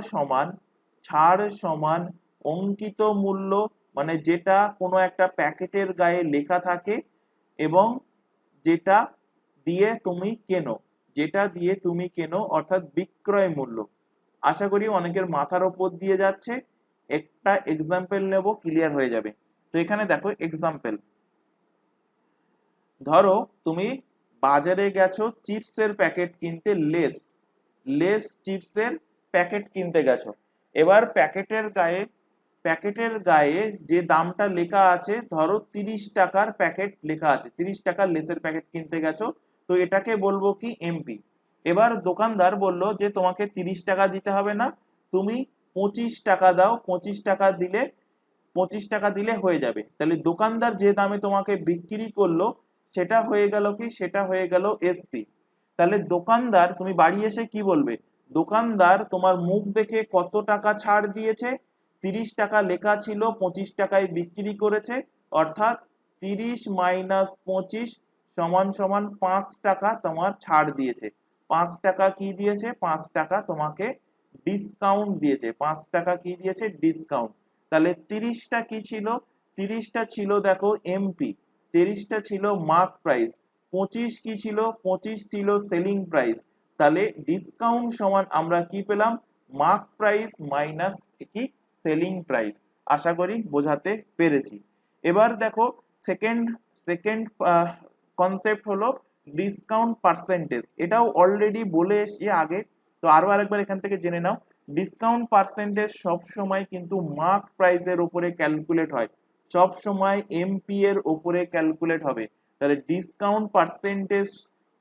সমান অঙ্কিত মূল্য, মানে যেটা কোনো একটা প্যাকেটের গায়ে লেখা থাকে এবং যেটা দিয়ে তুমি কেনো, যেটা দিয়ে তুমি কেনো অর্থাৎ বিক্রয় মূল্য। আশা করি অনেকের মাথার ওপর দিয়ে যাচ্ছে। একটা এক্সাম্পল নেব, ক্লিয়ার হয়ে যাবে। তো এখানে দেখো এক্সাম্পল, ধরো তুমি বাজারে গেছো চিপসের প্যাকেট কিনতে, লেস চিপসের প্যাকেট কিনতে গেছো। এবার প্যাকেটের গায়ে যে দামটা লেখা আছে, ধরো 30 টাকার প্যাকেট লেখা আছে, 30 টাকার লেসের প্যাকেট কিনতে গেছো, তো এটাকে বলবো কি এমপি। এবার দোকানদার বলল যে তোমাকে 30 টাকা দিতে হবে না, তুমি 25 টাকা দাও, 25 টাকা দিলে হয়ে যাবে। তাহলে দোকানদার যে দামে তোমাকে বিক্রি করলো সেটা হয়ে গেল কি? সেটা হয়ে গেল এসপি। তাহলে দোকানদার, তুমি বাড়ি এসে কি বলবে? দোকানদার তোমার মুখ দেখে কত টাকা ছাড় দিয়েছে? 30 টাকা লেখা ছিল, 25 টাকায় বিক্রি করেছে, অর্থাৎ 30 মাইনাস 25 সমান সমান 5 টাকা তোমার ছাড় দিয়েছে। 5 টাকা কি দিয়েছে? 5 টাকা তোমাকে ডিসকাউন্ট দিয়েছে। 5 টাকা কি দিয়েছে? ডিসকাউন্ট। তাহলে 30টা কি ছিল? 30টা ছিল দেখো এমপি, 30টা ছিল মার্ক প্রাইস, 25 কি ছিল? 25 ছিল সেলিং প্রাইস। তাহলে ডিসকাউন্ট সমান আমরা কি পেলাম? মার্ক প্রাইস মাইনাস কি? Selling price. আশা করি বোঝাতে পেরেছি। এবার দেখো সেকেন্ড সেকেন্ড কনসেপ্ট হলো ডিসকাউন্ট পার্সেন্টেজ। এটাও অলরেডি বলে এসেছি আগে, তো আরো আরেকবার এখান থেকে জেনে নাও। ডিসকাউন্ট পার্সেন্টেজ সব সময় কিন্তু মার্ক প্রাইসের উপরে ক্যালকুলেট হয়, সব সময় এমপি এর উপরে ক্যালকুলেট হবে। তাহলে ডিসকাউন্ট পার্সেন্টেজ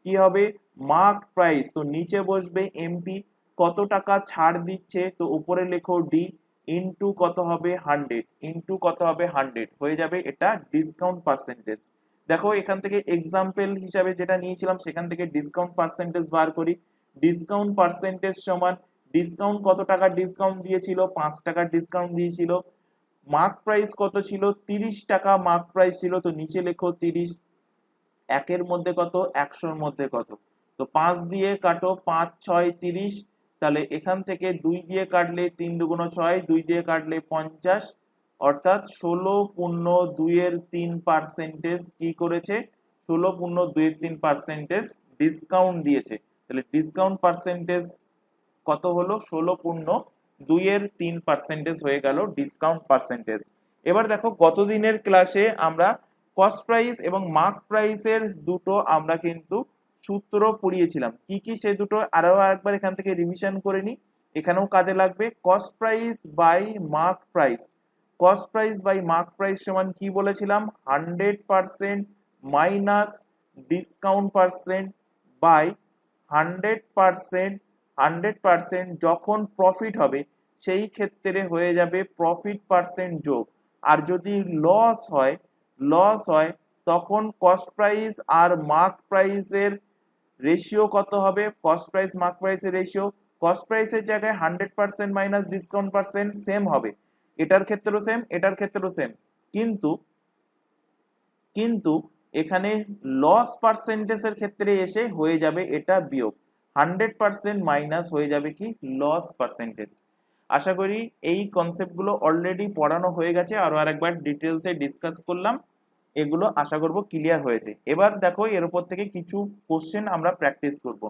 কি হবে? মার্ক প্রাইস, তো নিচে বসবে এমপি, কত টাকা ছাড় দিচ্ছে তো উপরে লেখো ডি, ইনটু কত হবে 100, ইনটু কত হবে 100, হয়ে যাবে এটা ডিসকাউন্ট পার্সেন্টেজ। দেখো এখান থেকে এক্সাম্পল হিসাবে যেটা নিয়েছিলাম সেখান থেকে ডিসকাউন্ট পার্সেন্টেজ বার করি। ডিসকাউন্ট পার্সেন্টেজ সমান ডিসকাউন্ট কত টাকা ডিসকাউন্ট দিয়েছিল? 5 টাকার ডিসকাউন্ট দিয়েছিল। মার্ক প্রাইস কত ছিল? 30 টাকা মার্ক প্রাইস ছিল, তো নিচে লেখো 30। একের মধ্যে কত? 100-র মধ্যে কত? তো 5 দিয়ে কাটো, 5 6 30। তাহলে এখান থেকে 2 দিয়ে কাটলে 3 দুগুণ 6, 2 দিয়ে কাটলে 50, অর্থাৎ 16.2% কি করেছে? 16.2% ডিসকাউন্ট দিয়েছে। তাহলে ডিসকাউন্ট পার্সেন্টেজ কত হলো? 16.2% হয়ে গেল ডিসকাউন্ট পার্সেন্টেজ। এবার দেখো গত দিনের ক্লাসে আমরা কস্ট প্রাইস এবং মার্ক প্রাইসের দুটো আমরা কিন্তু সূত্র পড়িয়েছিলাম, কি কি সে দুটো আরো একবার এখান থেকে রিভিশন করে নি, এখানেও কাজে লাগবে। Cost price by mark price, cost price by mark price সমান কি বলেছিলাম, 100% মাইনাস ডিসকাউন্ট পার্সেন্ট বাই 100%, 100% যখন প্রফিট হবে সেই ক্ষেত্রে হয়ে যাবে প্রফিট পার্সেন্ট যোগ। আর যদি লস হয়, লস হয় তখন কস্ট প্রাইস আর মার্ক প্রাইসের রেশিও কত হবে, কস্ট প্রাইস মার্ক প্রাইসের রেশিও, কস্ট প্রাইসের জায়গায় 100% মাইনাস ডিসকাউন্ট পার্সেন্ট সেম হবে, এটার ক্ষেত্রেও সেম, এটার ক্ষেত্রেও সেম। কিন্তু কিন্তু এখানে লস পার্সেন্টেজের ক্ষেত্রে এসে হয়ে যাবে এটা বিয়োগ, 100% মাইনাস হয়ে যাবে কি লস পার্সেন্টেজ। আশা করি এই কনসেপ্টগুলো অলরেডি পড়ানো হয়ে গেছে, আরো আরেকবার ডিটেলসে ডিসকাস করলাম, এগুলো আশা করব ক্লিয়ার হয়েছে। এবার দেখো এর উপর থেকে কিছু কোশ্চেন আমরা প্র্যাকটিস করব।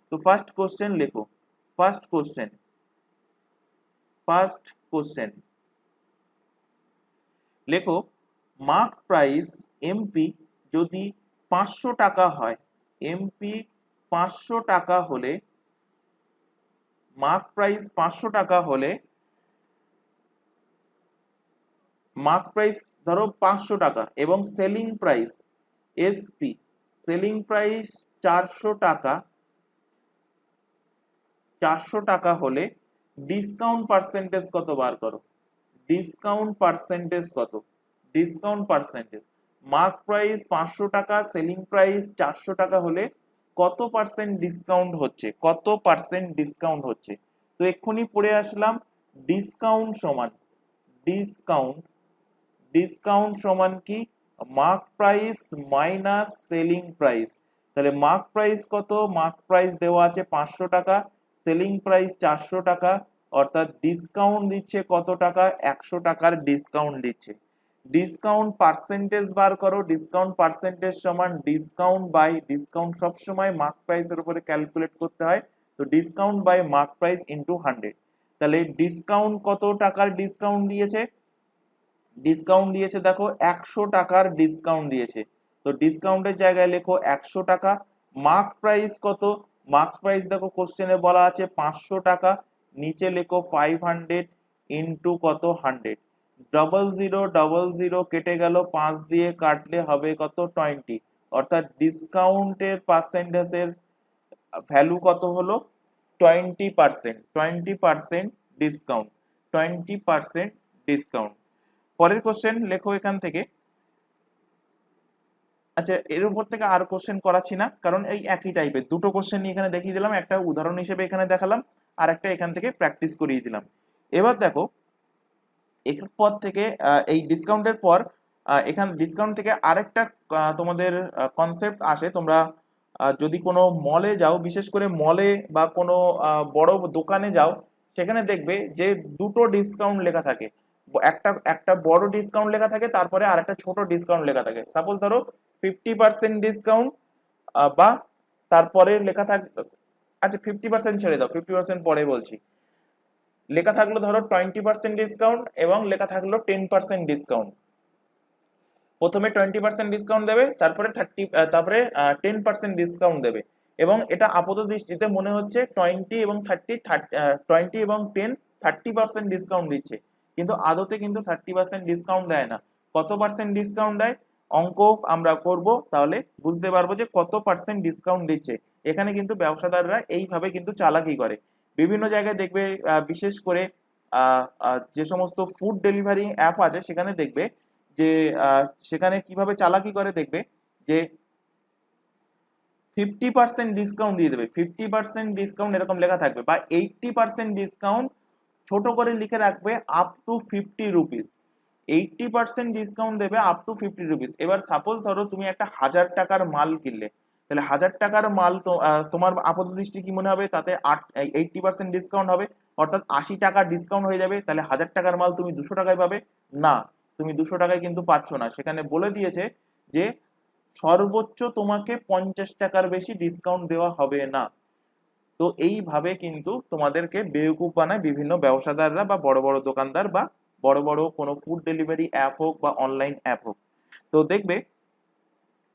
তো ফার্স্ট কোশ্চেন লেখো, ফার্স্ট কোশ্চেন, ফার্স্ট কোশ্চেন লেখো, মার্ক প্রাইস এমপি যদি 500 টাকা হয়, এমপি 500 টাকা হলে, মার্ক প্রাইস 500 টাকা হলে, মার্ক প্রাইস ধরো 500 টাকা এবং selling price SP, selling price 400 টাকা, 400 টাকা হলে ডিসকাউন্ট পার্সেন্টেজ কত বার করো, ডিসকাউন্ট পার্সেন্টেজ কত, ডিসকাউন্ট পার্সেন্টেজ, মার্ক প্রাইস 500 টাকা, সেলিং প্রাইস 400 টাকা হলে কত পার্সেন্ট ডিসকাউন্ট হচ্ছে, কত পার্সেন্ট ডিসকাউন্ট হচ্ছে। তো এক্ষুনি পড়ে আসলাম, ডিসকাউন্ট সমান, ডিসকাউন্ট, ডিসকাউন্ট সমান কি mark price minus selling price. তাহলে মার্ক প্রাইস কত, মার্ক প্রাইস দেওয়া আছে 500 টাকা, সেলিং প্রাইস 400 টাকা, অর্থাৎ ডিসকাউন্ট দিচ্ছে কত টাকা, 100 টাকার ডিসকাউন্ট দিচ্ছে। ডিসকাউন্ট পার্সেন্টেজ বার করো, ডিসকাউন্ট পার্সেন্টেজ সমান ডিসকাউন্ট বাই, ডিসকাউন্ট সবসময় মার্ক প্রাইসের উপরে ক্যালকুলেট করতে হয়, তো discount by mark price into 100। তাহলে ডিসকাউন্ট কত টাকার ডিসকাউন্ট দিয়েছে, ডিসকাউন্ট দিয়েছে দেখো 100 টাকার ডিসকাউন্ট দিয়েছে, তো ডিসকাউন্টের জায়গায় লেখো 100 টাকা। মার্ক প্রাইস কত, মার্ক প্রাইস দেখো কোশ্চেনে বলা আছে 500 টাকা, নিচে লেখো 500 ইন্টু কত 100, 0000 কেটে গেল, 5 দিয়ে কাটলে হবে কত 20, অর্থাৎ ডিসকাউন্টের পার্সেন্টেজের ভ্যালু কত হলো 20%, 20% ডিসকাউন্ট, 20% ডিসকাউন্ট। পরের কোশ্চেন লেখো এখান থেকে, আচ্ছা এর উপর থেকে আর কোশ্চেন করাচ্ছি না, কারণ এই একই টাইপের দুটো কোশ্চেন নিয়ে এখানে দেখিয়ে দিলাম, একটা উদাহরণ হিসেবে এখানে দেখালাম, আর একটা এখান থেকে প্র্যাকটিস করিয়ে দিলাম। এবার দেখো এরপর থেকে এই ডিসকাউন্টের পর এখান ডিসকাউন্ট থেকে আরেকটা তোমাদের কনসেপ্ট আসে, তোমরা যদি কোনো মলে যাও, বিশেষ করে মলে বা কোনো বড় দোকানে যাও, সেখানে দেখবে যে দুটো ডিসকাউন্ট লেখা থাকে, একটা একটা বড় ডিসকাউন্ট লেখা থাকে, তারপরে আরেকটা ছোট ডিসকাউন্ট লেখা থাকে। সাপোজ ধরো 50% ডিসকাউন্ট, বা তারপরে লেখা থাক, আচ্ছা 50% ছেড়ে দাও, 50% পরে বলছি, লেখা থাকলো ধরো 20% ডিসকাউন্ট এবং লেখা থাকলো 10% ডিসকাউন্ট। প্রথমে 20% ডিসকাউন্ট দেবে, তারপরে 10% ডিসকাউন্ট দেবে, এবং এটা আপাত দৃষ্টিতে মনে হচ্ছে 20 এবং 10 30% ডিসকাউন্ট দিচ্ছে, কিন্তু আদতে কিন্তু 30% ডিসকাউন্ট দেয় না। কত পার্সেন্ট ডিসকাউন্ট দেয়, অঙ্ক আমরা করব তাহলে বুঝতে পারবো যে কত পার্সেন্ট ডিসকাউন্ট দিচ্ছে। এখানে কিন্তু ব্যবসাদাররা এইভাবে কিন্তু চালাকি করে। বিভিন্ন জায়গায় দেখবে, বিশেষ করে যে সমস্ত ফুড ডেলিভারি অ্যাপ আছে সেখানে দেখবে যে সেখানে কিভাবে চালাকি করে, দেখবে যে 50% ডিসকাউন্ট দিয়ে দেবে, 50% ডিসকাউন্ট এরকম লেখা থাকবে, বা 80% ডিসকাউন্ট ছোট করে লিখে রাখবে আপ টু 50 রুপিস, 80% ডিসকাউন্ট দেবে আপ টু 50 রুপিস। এবার সাপোজ ধরো তুমি একটা 1000 টাকার মাল কিনলে, তাহলে 1000 টাকার মাল তো তোমার আপাত দৃষ্টি কি মনে হবে, তাতে 80% ডিসকাউন্ট হবে, অর্থাৎ 80 টাকা ডিসকাউন্ট হয়ে যাবে, তাহলে 1000 টাকার মাল তুমি 200 টাকায় পাবে না, তুমি 200 টাকায় কিন্তু পাচ্ছ না। সেখানে বলে দিয়েছে যে সর্বোচ্চ তোমাকে 50 টাকার বেশি ডিসকাউন্ট দেওয়া হবে না। তো এইভাবে কিন্তু তোমাদেরকে বেওকুফ বানায় বিভিন্ন ব্যবসাদাররা বা বড় বড় দোকানদার বা বড় বড় কোনো ফুড ডেলিভারি অ্যাপ হোক বা অনলাইন অ্যাপ হোক। তো দেখবে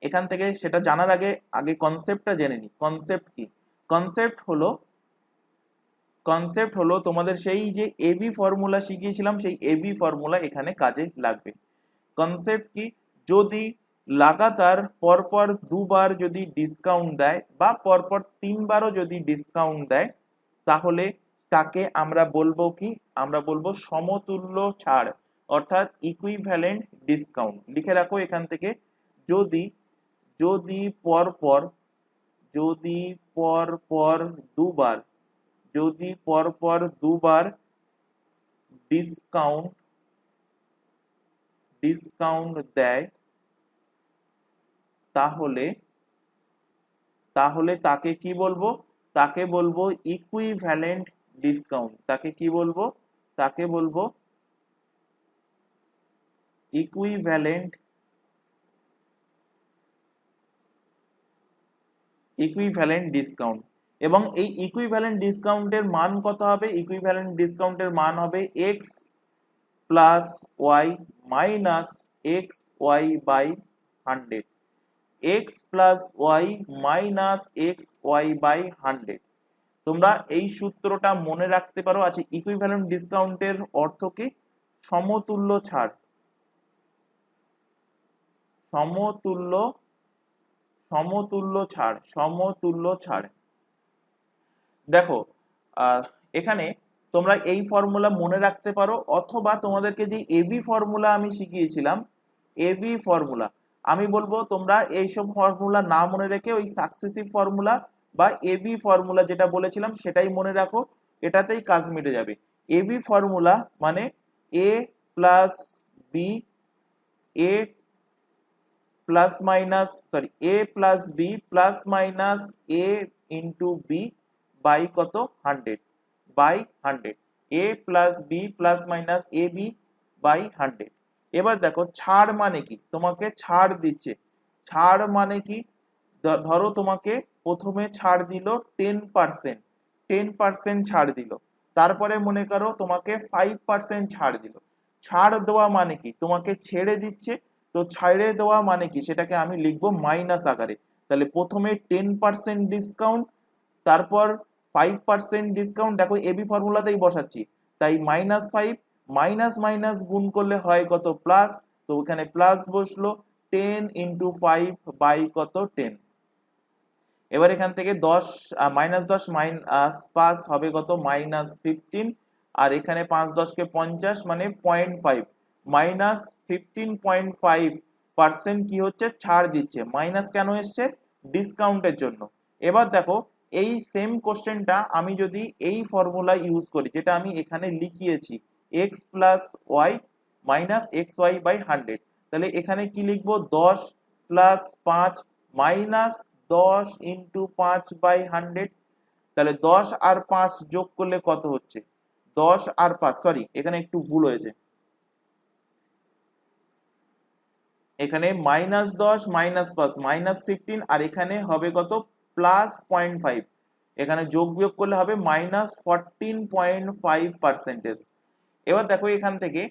এখান থেকে সেটা জানার আগে আগে কনসেপ্টটা জেনে নিই। কনসেপ্ট কি? কনসেপ্ট হলো তোমাদের সেই যে এবি ফর্মুলা শিখিয়েছিলাম, সেই এবি ফর্মুলা এখানে কাজে লাগবে। কনসেপ্ট কি? যদি লাগাতার পরপর দুবার যদি ডিসকাউন্ট দেয় বা পরপর তিনবারও যদি ডিসকাউন্ট দেয়, তাহলে তাকে আমরা বলবো কি? আমরা বলবো সমতুল্য ছাড়, অর্থাৎ ইকুইভ্যালেন্ট ডিসকাউন্ট। লিখে রাখো এখান থেকে, যদি যদি পরপর যদি পরপর দুবার যদি পরপর দুবার ডিসকাউন্ট দেয়, তাহলে তাহলে তাকে কি বলবো? তাকে বলবো ইকুইভ্যালেন্ট ডিসকাউন্ট। তাকে কি বলবো? তাকে বলবো ইকুইভ্যালেন্ট ডিসকাউন্ট। এবং এই ইকুইভ্যালেন্ট ডিসকাউন্টের মান কত হবে? ইকুইভ্যালেন্ট ডিসকাউন্টের মান হবে x plus Y minus x Y by 100। X plus Y minus x Y by 100। তোমরা এই সূত্রটা মনে রাখতে পারো। আছে ইকুইভ্যালেন্ট ডিসকাউন্টের অর্থ কি? সমতুল্য ছাড়। সমতুল্য ছাড়। দেখো এখানে তোমরা এই ফর্মুলা মনে রাখতে পারো, অথবা তোমাদেরকে যে এবি ফর্মুলা আমি শিখিয়েছিলাম, এবি ফর্মুলা আমি বলবো তোমরা এইসব ফর্মুলা না মনে রেখে ওই সাকসেসিভ ফর্মুলা বা এবি ফর্মুলা যেটা বলেছিলাম সেটাই মনে রাখো, এটাতেই কাজ মিটে যাবে। এবি ফর্মুলা মানে A plus B, A plus minus A plus B plus minus A into B by কত? 100 by 100। A plus B plus minus A B by 100। এবার দেখো ছাড় মানে কি? তোমাকে ছাড় দিচ্ছে। ছাড় মানে কি? ধরো তোমাকে প্রথমে ছাড় দিল 10%, 10% ছাড় দিল। তারপরে মনে করো তোমাকে 5% ছাড় দিল। ছাড় দেওয়া মানে কি? তোমাকে ছেড়ে দিচ্ছে। তো ছেড়ে দেওয়া মানে কি? সেটাকে আমি লিখবো মাইনাস আকারে। তাহলে প্রথমে 10% ডিসকাউন্ট, তারপর 5% ডিসকাউন্ট। দেখো এবি ফর্মুলাতেই বসাচ্ছি, তাই -5 মাইনাস মাইনাস গুণ করলে হয় কত? প্লাস। তো ওখানে প্লাস বসলো, 10 × 5 বাই কত? 10। এবার এখান থেকে 10 -10 মাইনাস 5 হবে কত? -15। আর এখানে 5 10 কে 50 মানে 0.5 মাইনাস 15.5% কি হচ্ছে? ছাড় দিচ্ছে। মাইনাস কেন এসছে? ডিসকাউন্টের জন্য। এবার দেখো এই সেম কোশ্চেনটা আমি যদি এই ফর্মুলা ইউজ করি, যেটা আমি এখানে লিখিয়েছি, X plus Y minus x Y by 100, তাহলে এখানে কি লিখবো? 10 প্লাস 5 মাইনাস 10 × 5 বাই 100। তাহলে 10 আর 5 যোগ করলে কত হচ্ছে? 10 আর 5, সরি এখানে একটু ভুল হয়েছে, এখানে -10 -5 -15, আর এখানে হবে কত? +0.5। এখানে যোগ বিয়োগ করলে হবে -14.5%। এবার দেখো এখান থেকে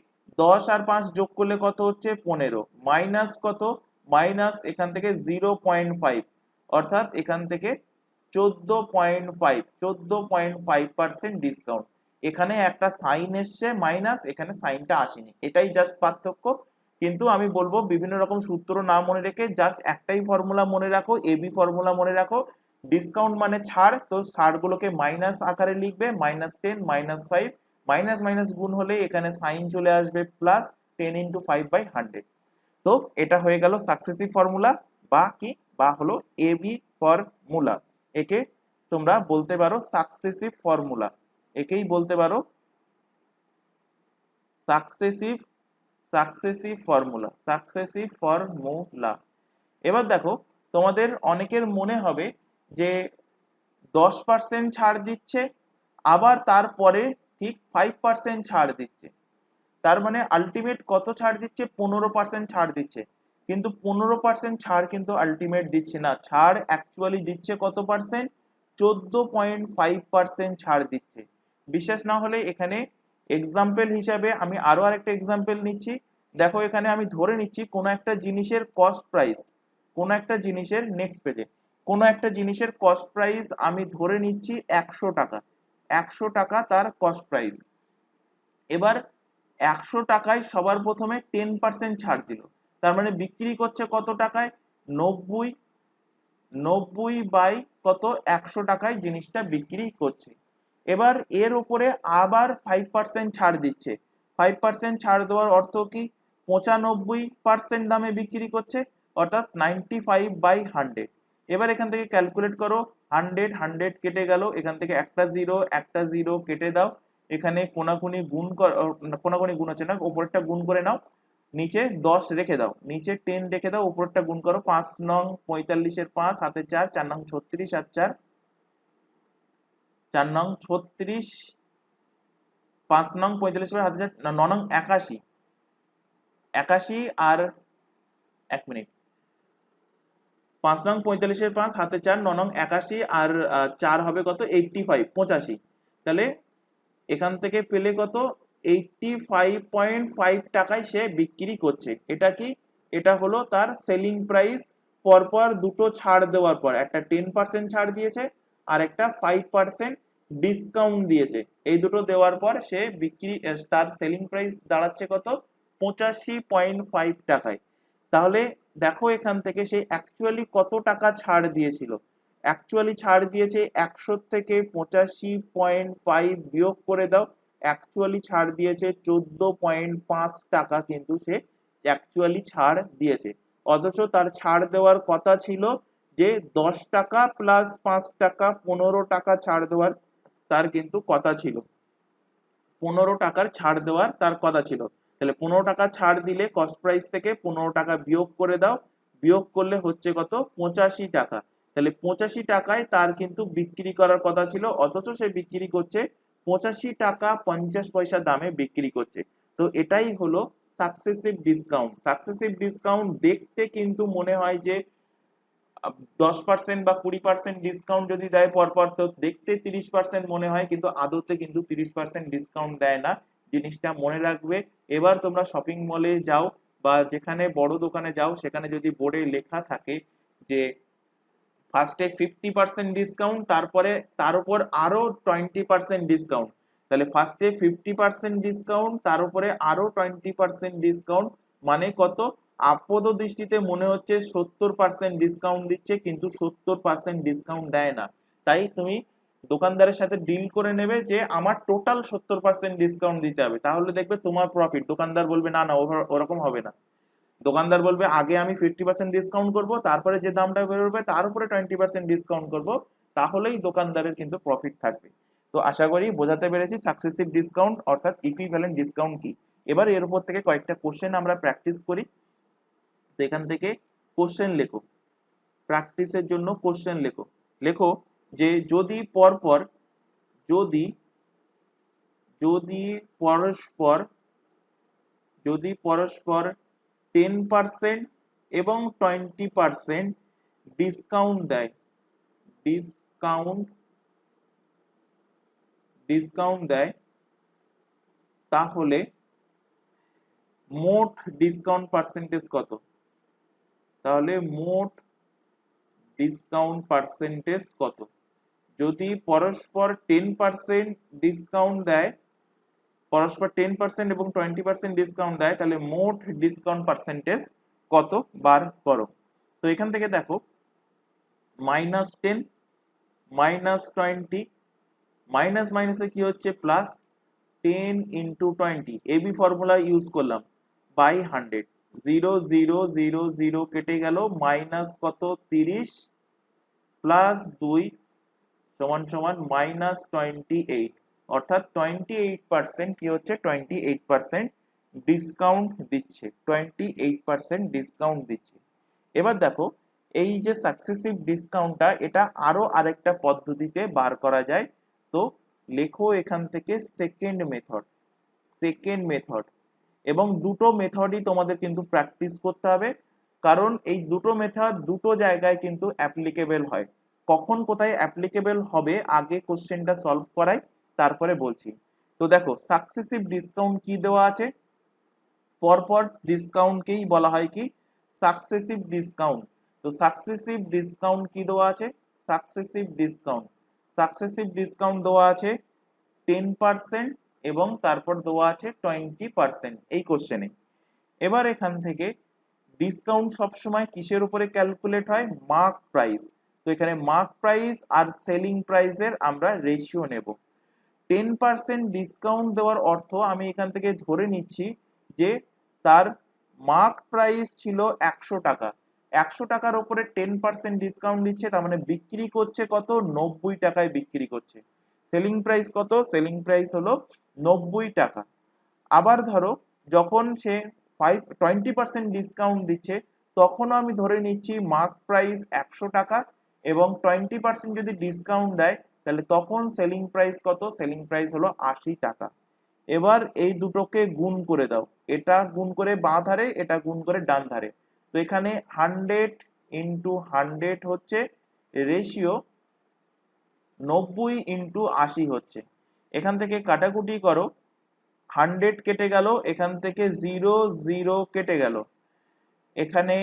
10 আর 5 যোগ করলে কত হচ্ছে? 15 মাইনাস কত? মাইনাস এখান থেকে 0.5, অর্থাৎ এখান থেকে 14.5% ডিসকাউন্ট। এখানে একটা সাইন এসছে মাইনাস, এখানে সাইনটা আসেনি, এটাই জাস্ট পার্থক্য। কিন্তু আমি বলবো বিভিন্ন রকম সূত্র না মনে রেখে জাস্ট একটাই ফর্মুলা মনে রাখো, এবি ফর্মুলা মনে রাখো। ডিসকাউন্ট মানে ছাড়, তো ছাড়গুলোকে মাইনাস আকারে লিখবে, -10 -5 মাইনাস মাইনাস গুণ হলে এখানে সাইন চলে আসবে প্লাস 10 × 5/100। তো এটা হয়ে গেল সাকসেসিভ ফর্মুলা বা কি? বা হলো এবি ফর্মুলা। একে তোমরা বলতে পারো সাকসেসিভ ফর্মুলা, একেই বলতে পারো সাকসেসিভ ফর্মুলা। এবার দেখো তোমাদের অনেকের মনে হবে যে 10% ছাড় দিচ্ছে, আবার তারপরে ঠিক 5% ছাড় দিচ্ছে, তার মানে আলটিমেট কত ছাড় দিচ্ছে? 15% ছাড় দিচ্ছে। কিন্তু 15% ছাড় কিন্তু আলটিমেট দিচ্ছে না, ছাড় অ্যাকচুয়ালি দিচ্ছে কত পার্সেন্ট? 14.5% ছাড় দিচ্ছে। বিশ্বাস না হলে এখানে এক্সাম্পল হিসাবে আমি আরো আরেকটা এক্সাম্পল নিচ্ছি। দেখো এখানে আমি ধরে নিচ্ছি কোনো একটা জিনিসের কস্ট কোনো একটা জিনিসের নেক্সট পেজে কোনো একটা জিনিসের কস্ট প্রাইস আমি ধরে নিচ্ছি 100 টাকা, 100 টাকা তার কস্ট প্রাইস। এবার 100 টাকায় সবার প্রথমে 10% ছাড় দিল, তার মানে বিক্রি করছে কত টাকায়? 90, 90 বাই কত, 100 টাকায় জিনিসটা বিক্রি করছে। এবার এর উপরে আবার 5% ছাড় দিচ্ছে। 5% ছাড় দেওয়ার অর্থ কি? 95% দামে বিক্রি করছে, অর্থাৎ 95 বাই 100। এবার এখান থেকে ক্যালকুলেট করো, 100 100 কেটে গেল, এখান থেকে একটা জিরো কেটে দাও, এখানে কোনাকুনি গুণ কোনাকুনি গুণ হচ্ছে না, উপরেরটা গুণ করে নাও, নিচে 10 রেখে দাও, নিচে 10 রেখে দাও, উপরটা গুণ করো, 5 নং 45 4 হাতে 4, 4 নং 36 আর 4, 4 নং 36, 5 নং 45 হাতে 4, 9 নং 81, 81 আর 1 মিনিট, 5 নং 45 5 হাতে 4, 9 নং 81 আর 4 হবে কত, 85 85। তাহলে এখান থেকে পেলে কত, 85.5 টাকায় সে বিক্রি করছে। এটা কি? এটা হলো তার সেলিং প্রাইস পরপর দুটো ছাড় দেওয়ার পর, একটা 10% ছাড় দিয়েছে আর একটা 5% ডিসকাউন্ট দিয়েছে, এই দুটো দেওয়ার পর সে বিক্রি, তার সেলিং প্রাইস দাঁড়াচ্ছে কত, 85.5 টাকায়। তাহলে দেখো এখান থেকে সে অ্যাকচুয়ালি কত টাকা ছাড় দিয়েছিল। অ্যাকচুয়ালি ছাড় দিয়েছে 100 থেকে 85.5 বিয়োগ করে দাও, অ্যাকচুয়ালি ছাড় দিয়েছে 14.5 টাকা, কিন্তু সে অ্যাকচুয়ালি ছাড় দিয়েছে। অথচ তার ছাড় দেওয়ার কথা ছিল যে 10 টাকা প্লাস 5 টাকা 15 টাকা ছাড় দেওয়ার তার কিন্তু কথা ছিল, 15 টাকার ছাড় দেওয়ার তার কথা ছিল। তাহলে 15 টাকা ছাড় দিলে কস্ট প্রাইস থেকে 15 টাকা বিয়োগ করে দাও, বিয়োগ করলে হচ্ছে কত, 85 টাকা। তাহলে 85 টাকায় তার কিন্তু বিক্রি করার কথা ছিল, অথচ সে বিক্রি করছে 85 টাকা 50 পয়সা দামে বিক্রি করছে। তো এটাই হলো সাকসেসিভ ডিসকাউন্ট। সাকসেসিভ ডিসকাউন্ট দেখতে কিন্তু মনে হয় যে 10% বা 20% ডিসকাউন্ট যদি দেয় পরপর, তো দেখতে 30% মনে হয়, কিন্তু আদতে কিন্তু 30% ডিসকাউন্ট দেয় না, জিনিসটা মনে রাখবে। এবার তোমরা শপিং মলে যাও বা যেখানে বড় দোকানে যাও, সেখানে যদি বোর্ডে লেখা থাকে যে ফার্স্টে 50% ডিসকাউন্ট, তারপরে তার উপর আরো 20% ডিসকাউন্ট, তাহলে ফার্স্টে 50% ডিসকাউন্ট, তার উপরে আরো 20% ডিসকাউন্ট, মানে কত, আপাত দৃষ্টিতে মনে হচ্ছে 70% ডিসকাউন্ট দিচ্ছে, কিন্তু 70% ডিসকাউন্ট দেয় না। তাই তুমি দোকানদারের সাথে ডিল করে নেবে যে আমার টোটাল 70% ডিসকাউন্ট দিতে হবে, তাহলে দেখবে তোমার প্রফিট। দোকানদার বলবে না না, ওরকম হবে না। দোকানদার বলবে আগে আমি 50% ডিসকাউন্ট করব, তারপরে যে দামটা বেরোবে তার উপরে 20% ডিসকাউন্ট করব, তাহলেই দোকানদারের কিন্তু প্রফিট থাকবে। তো আশা করি বোঝাতে পেরেছি সাকসেসিভ ডিসকাউন্ট অর্থাৎ ইকুইভ্যালেন্ট ডিসকাউন্ট কি। এবার এর উপর থেকে কয়েকটা কোশ্চেন আমরা প্র্যাকটিস করি। তো এখান থেকে কোশ্চেন লেখো, প্র্যাকটিসের জন্য কোশ্চেন লেখো। লেখো যে যদি পরপর, যদি যদি পরস্পর যদি পরস্পর 10% এবং 20% ডিসকাউন্ট দেয়, ডিসকাউন্ট দেয়, তাহলে মোট ডিসকাউন্ট পার্সেন্টেজ কত? তাহলে মোট ডিসকাউন্ট পার্সেন্টেজ কত? যদি পরস্পর 10% ডিসকাউন্ট দেয়, পরস্পর 10% এবং 20% ডিসকাউন্ট দেয়, তাহলে মোট ডিসকাউন্ট পার্সেন্টেজ কত বার করো। তো এখান থেকে দেখো -10 -20, মাইনাস মাইনাসে কি হচ্ছে প্লাস, 10 × 20 এবি ফর্মুলা ইউজ করলাম, বাই 100, 0 0 0 0 কেটে গেল, মাইনাস কত 30 প্লাস 2 সমান সমান -28, অর্থাৎ 28% কি হচ্ছে, 28% ডিসকাউন্ট দিচ্ছে, 28% ডিসকাউন্ট দিচ্ছে। এবার দেখো এই যে সাকসেসিভ ডিসকাউন্টটা, এটা আরো আরেকটা পদ্ধতিতে বার করা যায়। তো লেখো এখান থেকে সেকেন্ড মেথড, এবং দুটো মেথডই তোমাদের কিন্তু প্র্যাকটিস করতে হবে, কারণ এই দুটো মেথড দুটো জায়গায় কিন্তু অ্যাপ্লিকেবল হয়। কখন কোথায় অ্যাপ্লিকেবল হবে আগে কোশ্চেনটা সলভ করাই, তারপরে বলছি। তো দেখো সাকসেসিভ ডিসকাউন্ট কি দেওয়া আছে, পরপর ডিসকাউন্টকেই বলা হয় কি সাকসেসিভ ডিসকাউন্ট। তো সাকসেসিভ ডিসকাউন্ট কি দেওয়া আছে, সাকসেসিভ ডিসকাউন্ট দেওয়া আছে 10% এবং তারপর দেওয়া আছে 20% এই কোশ্চেনে। এবার এখান থেকে ডিসকাউন্ট সবসময় কিসের উপরে ক্যালকুলেট হয়, মার্ক প্রাইস। তো এখানে মার্ক প্রাইস আর সেলিং প্রাইসের আমরা রেশিও নেব। 10% ডিসকাউন্ট দেওয়ার অর্থ আমি এখান থেকে ধরে নিচ্ছি যে তার মার্ক প্রাইস ছিল 100 টাকা, 100 টাকার উপরে 10% ডিসকাউন্ট দিচ্ছে, তার মানে বিক্রি করছে কত, 90 টাকায় বিক্রি করছে। সেলিং প্রাইস কত, সেলিং প্রাইস হলো 90 টাকা। আবার ধরো যখন সে 20% ডিসকাউন্ট দিচ্ছে, তখনও আমি ধরে নিচ্ছি মার্ক প্রাইস 100 টাকা এবং 20% যদি ডিসকাউন্ট দেয় তাহলে তখন সেলিং প্রাইস কত, সেলিং প্রাইস হলো 80 টাকা। এবার এই দুটোকে গুণ করে দাও, এটা গুণ করে বাঁ ধারে, এটা গুণ করে ডান ধারে। তো এখানে 100 ইন্টু 100 হচ্ছে রেশিও 90 ইন্টু 80 হচ্ছে। এখান থেকে কাটাকুটি করো, 100 কেটে গেল, এখান থেকে 0 0 কেটে গেল, এখানে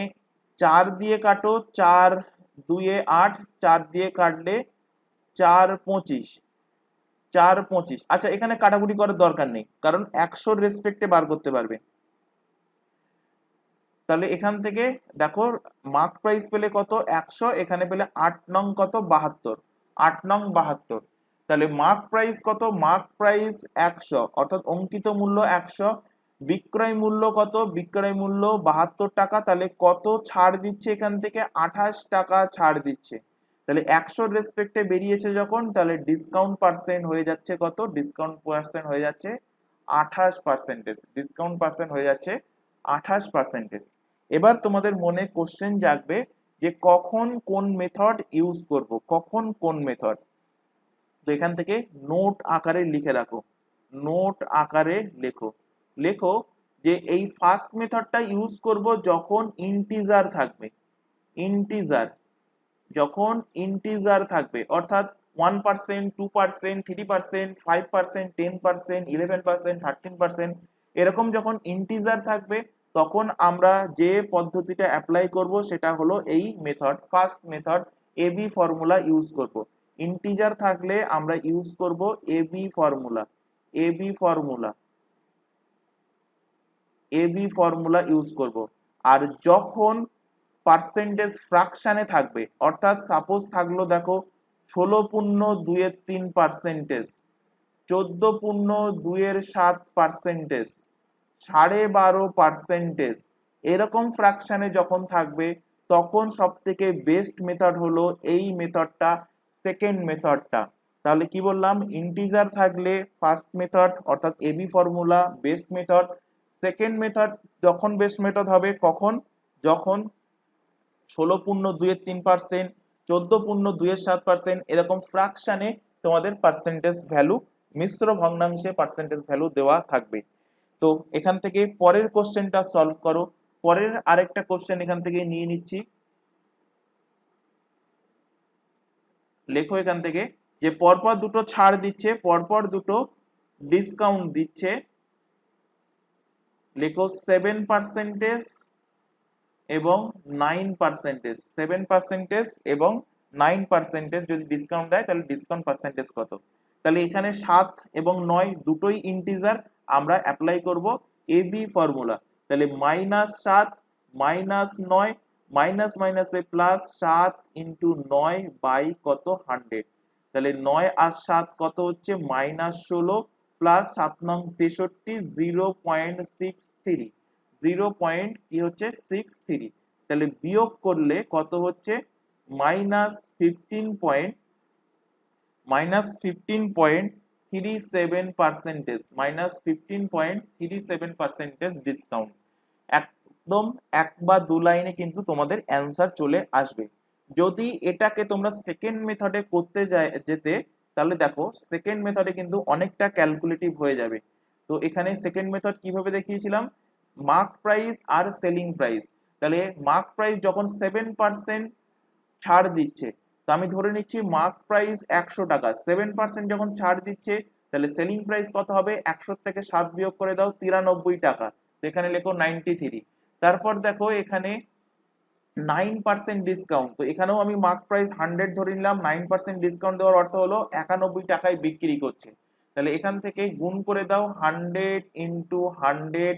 4 দিয়ে কাটো, 4 2 এ 8, 4 দিয়ে কাটলে 4 25, 4 25। আচ্ছা এখানে কাটাকুটি করার দরকার নেই, কারণ 100 রেসপেক্টে বার করতে পারবে। তাহলে এখান থেকে দেখো মার্ক প্রাইস পেলে কত, 100, এখানে পেলে 8 নং কত, 72, 8 নং 72। তাহলে মার্ক প্রাইস কত, মার্ক প্রাইস 100 অর্থাৎ অঙ্কিত মূল্য 100, বিক্রয় মূল্য কত, বিক্রয় মূল্য 72 টাকা। তাহলে কত ছাড় দিচ্ছে, এখান থেকে 28 টাকা ছাড় দিচ্ছে। তাহলে 100 রেসপেক্টে বেরিয়েছে যখন, তাহলে ডিসকাউন্ট পার্সেন্ট হয়ে যাচ্ছে কত, ডিসকাউন্ট পার্সেন্ট হয়ে যাচ্ছে 28%, ডিসকাউন্ট পার্সেন্ট হয়ে যাচ্ছে 28%। এবার তোমাদের মনে কোশ্চেন জাগবে যে কখন কোন মেথড ইউজ করব, কখন কোন মেথড। তো এখান থেকে নোট আকারে লিখে রাখো, নোট আকারে লেখো, লেখো যে এই ফার্স্ট মেথডটা ইউজ করব যখন ইন্টিজার থাকবে, ইন্টিজার, যখন ইন্টিজার থাকবে অর্থাৎ 1%, 2%, 3%, 5%, 10%, 11%, 13%, এরকম যখন ইন্টিজার থাকবে তখন আমরা যে পদ্ধতিটা অ্যাপ্লাই করব সেটা হলো এই method, first method AB formula use করব। ইন্টিজার থাকলে আমরা ইউজ করব AB formula, AB formula, AB formula use করব। আর যখন পার্সেন্টেজ ফ্র্যাকশনে থাকবে, অর্থাৎ সাপোজ থাকলো দেখো 16.2%, 14.2%, 12.5%, এরকম ফ্র্যাকশনে যখন থাকবে তখন সব থেকে বেস্ট মেথড হলো এই মেথডটা, সেকেন্ড মেথডটা। তাহলে কি বললাম, ইন্টিজার থাকলে ফার্স্ট মেথড অর্থাৎ AB formula best method, second method যখন বেস্ট মেথড হবে কখন, যখন 16.23%, 14.27%, এরকম ফ্র্যাকশনে তোমাদের পার্সেন্টেজ ভ্যালু, মিশ্র ভগ্নাংশে পার্সেন্টেজ ভ্যালু দেওয়া থাকবে। তো এখান থেকে পরের কোশ্চেনটা সলভ করো। পরের আরেকটা কোশ্চেন এখান থেকে নিয়ে নিচ্ছি, লেখো এখান থেকে যে পরপর দুটো ছাড় দিচ্ছে, পরপর দুটো ডিসকাউন্ট দিচ্ছে, লেখো 7% এবং 9%, 7% এবং 9% যদি ডিসকাউন্ট দেয় তাহলে ডিসকাউন্ট পার্সেন্টেজ কত। তাহলে এখানে 7 এবং 9 দুটোই ইন্টিজার, আমরা অ্যাপ্লাই করব এবি ফর্মুলা। তাহলে -7 -9 মাইনাস মাইনাসে প্লাস 7 ইন্টু 9 বাই কত 100। তাহলে 9 আর 7 কত হচ্ছে, -16 প্লাস 7 নং 63, 0.63, 0.63। তাহলে বিয়োগ করলে কত হচ্ছে, -15.37%, -15.37% ডিসকাউন্ট। একদম এক বা দু লাইনে কিন্তু তোমাদের অ্যান্সার চলে আসবে। যদি এটাকে তোমরা সেকেন্ড মেথডে করতে যেতে তাহলে দেখো সেকেন্ড মেথডে কিন্তু অনেকটা ক্যালকুলেটিভ হয়ে যাবে। তো এখানে সেকেন্ড মেথড কিভাবে দেখিয়েছিলাম, মার্ক প্রাইস আর সেলিং প্রাইস। তাহলে মার্ক প্রাইস যখন 7% ছাড় দিচ্ছে, তো আমি ধরে নিচ্ছি মার্ক প্রাইস 100 টাকা, 7% যখন ছাড় দিচ্ছে তাহলে সেলিং প্রাইস কত হবে, 100 থেকে 7 বিয়োগ করে দাও, 93 টাকা। তো এখানে লেখো 93। তারপর দেখো এখানে 9% ডিসকাউন্ট, তো এখানেও আমি মার্ক প্রাইস 100 ধরে নিলাম, 9% ডিসকাউন্ট দেওয়ার অর্থ হলো 91 টাকায় বিক্রি করছে। তাহলে এখান থেকে গুণ করে দাও, 100 ইন্টু 100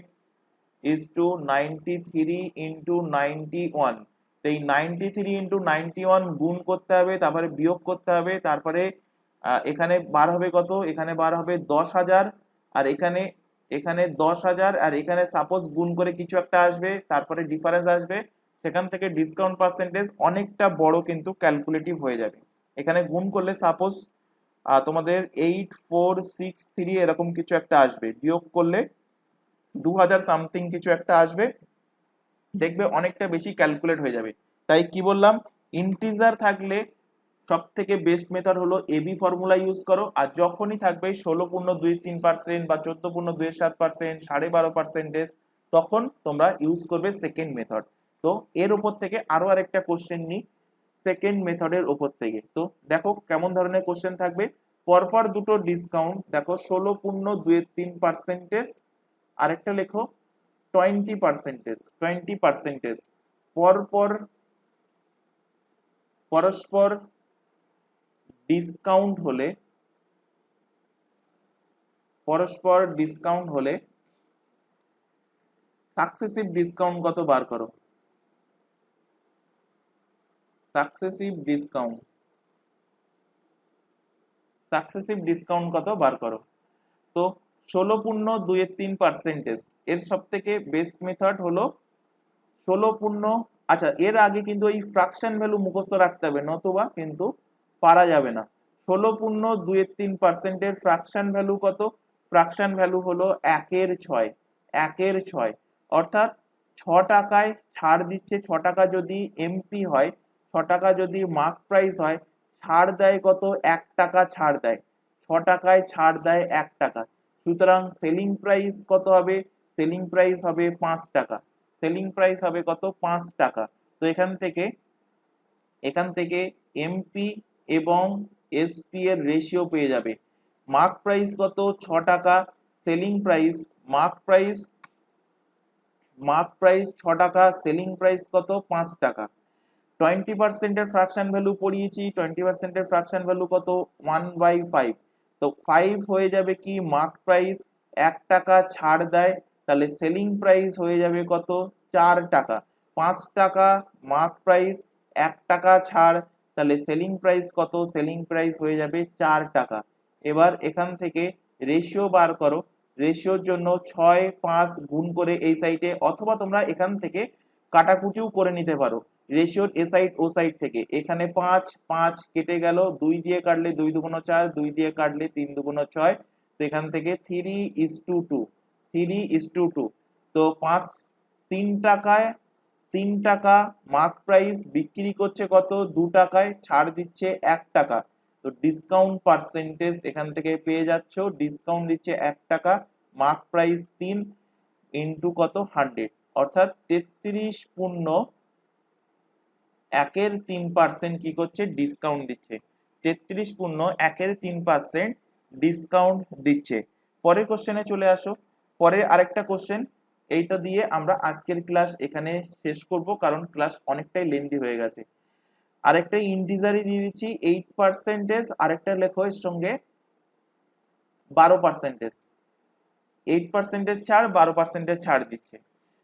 ইজ টু 93 ইন্টু 91। তো এই 93 ইন্টু 91 গুণ করতে হবে, তারপরে বিয়োগ করতে হবে, তারপরে এখানে বার হবে কত, এখানে বার হবে 10,000, আর এখানে এখানে 10,000, আর এখানে সাপোজ গুণ করে কিছু একটা আসবে, তারপরে ডিফারেন্স আসবে, সেখান থেকে ডিসকাউন্ট পার্সেন্টেজ অনেকটা বড় কিন্তু ক্যালকুলেটিভ হয়ে যাবে। এখানে গুণ করলে সাপোজ তোমাদের 8463 এরকম কিছু একটা আসবে, বিয়োগ করলে 2000 সামথিং কিছু একটা আসবে, দেখবে অনেকটা বেশি ক্যালকুলেট হয়ে যাবে। তাই কি বললাম, ইন্টিজার থাকলে সব থেকে বেস্ট মেথড হলো এবি ফর্মুলা ইউজ করো, আর যখনই থাকবে 16.23% বা 14.27%, 12.5%, তখন তোমরা ইউজ করবে সেকেন্ড মেথড। তো এর উপর থেকে আরো আরেকটা কোশ্চেন নিই সেকেন্ড মেথডের উপর থেকে। তো দেখো কেমন ধরনের কোশ্চেন থাকবে, পরপর দুটো ডিসকাউন্ট দেখো 16.23%, আরেকটা লেখো 20%, পরপর পরস্পর ডিসকাউন্ট হলে সাকসেসিভ ডিসকাউন্ট কত বার করো, সাকসেসিভ ডিসকাউন্ট কত বার করো। তো 16.23%, এর সব থেকে বেস্ট মেথড হলো 16. আচ্ছা, এর আগে কিন্তু এই ফ্র্যাকশন ভ্যালু মুখস্থ রাখতে হবে, নতুবা কিন্তু পারা যাবে না। 16.23% এর ফ্র্যাকশন ভ্যালু কত, ফ্র্যাকশন ভ্যালু হলো 1/6, অর্থাৎ 6 টাকায় ছাড় দিচ্ছে, 6 টাকা যদি এমপি হয়, 6 টাকা যদি মার্ক প্রাইস হয়, ছাড় দেয় কত, 1 টাকা ছাড় দেয়, 6 টাকায় ছাড় দেয় 1 টাকা, সুতরাং সেলিং প্রাইস কত হবে, সেলিং প্রাইস হবে 5 টাকা, সেলিং প্রাইস হবে কত, 5 টাকা। তো এখান থেকে এমপি এবং এসপি এর রেশিও পেয়ে যাবে, মার্ক প্রাইস কত 6 টাকা, সেলিং প্রাইস মার্ক প্রাইস 6 টাকা, সেলিং প্রাইস কত 5 টাকা। 20% এর ফ্র্যাকশন ভ্যালু পড়িয়েছি, 20% এর ফ্র্যাকশন ভ্যালু কত 1/5, তো 5 হয়ে যাবে কি মার্ক প্রাইস, 1 টাকা ছাড় দেয়, তাহলে সেলিং প্রাইস হয়ে যাবে কত 4 টাকা, 5 টাকা মার্ক প্রাইস, 1 টাকা ছাড়, তাহলে সেলিং প্রাইস কত, সেলিং প্রাইস হয়ে যাবে 4 টাকা। এবার এখান থেকে রেশিও বার করো, রেশিওর জন্য 6 5 গুণ করে এই সাইডে, অথবা তোমরা এখান থেকে কাটাকুটিও করে নিতে পারো, রেশিওর এ সাইড ও সাইড থেকে। এখানে 5 5 কেটে গেল, 2 দিয়ে কাটলে 2 দুগুণ 4, 2 দিয়ে কাটলে 3 দুগুণ 6, তো এখান থেকে 3:2, তো 3 টাকা মার্ক প্রাইস বিক্রি করছে কত 2 টাকায়, ছাড় দিচ্ছে 1 টাকা, তো ডিসকাউন্ট পার্সেন্টেজ এখান থেকে পেয়ে যাচ্ছ, ডিসকাউন্ট দিচ্ছে 1 টাকা, মার্ক প্রাইস 3 ইন্টু কত 100, অর্থাৎ 33.1% কি করছে, ডিসকাউন্ট দিচ্ছে, 33.1% ডিসকাউন্ট দিচ্ছে। পরের কোশ্চেনে চলে আসো, পরে আরেকটা কোশ্চেন, এইটা দিয়ে আমরা আজকের ক্লাস এখানে শেষ করব, কারণ ক্লাস অনেকটাই লেন্দি হয়ে গেছে। আরেকটা ইন্টিজারই দিয়ে দিচ্ছি 8%, আরেকটা লেখো এর সঙ্গে 12%, 8% ছাড়, 12% ছাড় দিচ্ছে।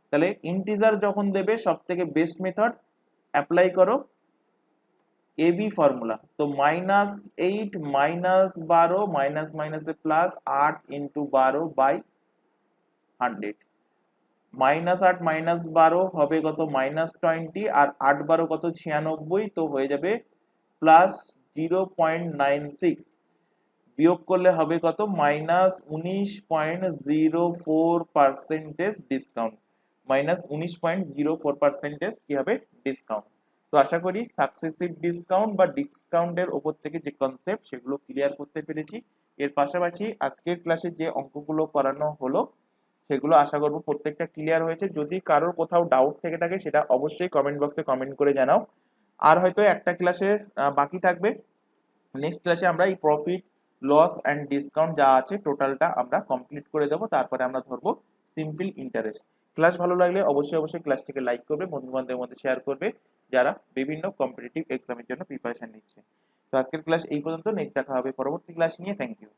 তাহলে ইন্টিজার যখন দেবে সব থেকে বেস্ট মেথড অ্যাপ্লাই করো এবি ফর্মুলা, তো -8 -12 মাইনাস মাইনাসে প্লাস 8 ইন্টু 12/100, -8 -12 হবে কত -20, আর 8 12 কত 96, তো হয়ে যাবে +0.96, বিয়োগ করলে হবে কত -19.04% ডিসকাউন্ট, -19.04% কি হবে ডিসকাউন্ট। তো আশা করি সাকসেসিভ ডিসকাউন্ট বা ডিসকাউন্টের উপর থেকে যে কনসেপ্ট সেগুলো ক্লিয়ার করতে পেরেছি। এর পাশাপাশি আজকের ক্লাসে যে অঙ্কগুলো করানো হলো সেগুলো আশা করব প্রত্যেকটা ক্লিয়ার হয়েছে। যদি কারোর কোথাও ডাউট থেকে থাকে সেটা অবশ্যই কমেন্ট বক্সে কমেন্ট করে জানাও। আর হয়তো একটা ক্লাসে বাকি থাকবে, নেক্সট ক্লাসে আমরা এই প্রফিট লস অ্যান্ড ডিসকাউন্ট যা আছে টোটালটা আমরা কমপ্লিট করে দেবো, তারপরে আমরা ধরবো সিম্পল ইন্টারেস্ট। ক্লাস ভালো লাগলে অবশ্যই অবশ্যই ক্লাসটিকে লাইক করবে, বন্ধু বান্ধবের মধ্যে শেয়ার করবে যারা বিভিন্ন কম্পিটিটিভ এক্সামের জন্য প্রিপারেশন নিচ্ছে। তো আজকের ক্লাস এই পর্যন্ত, নেক্সট দেখা হবে পরবর্তী ক্লাস নিয়ে। Thank you.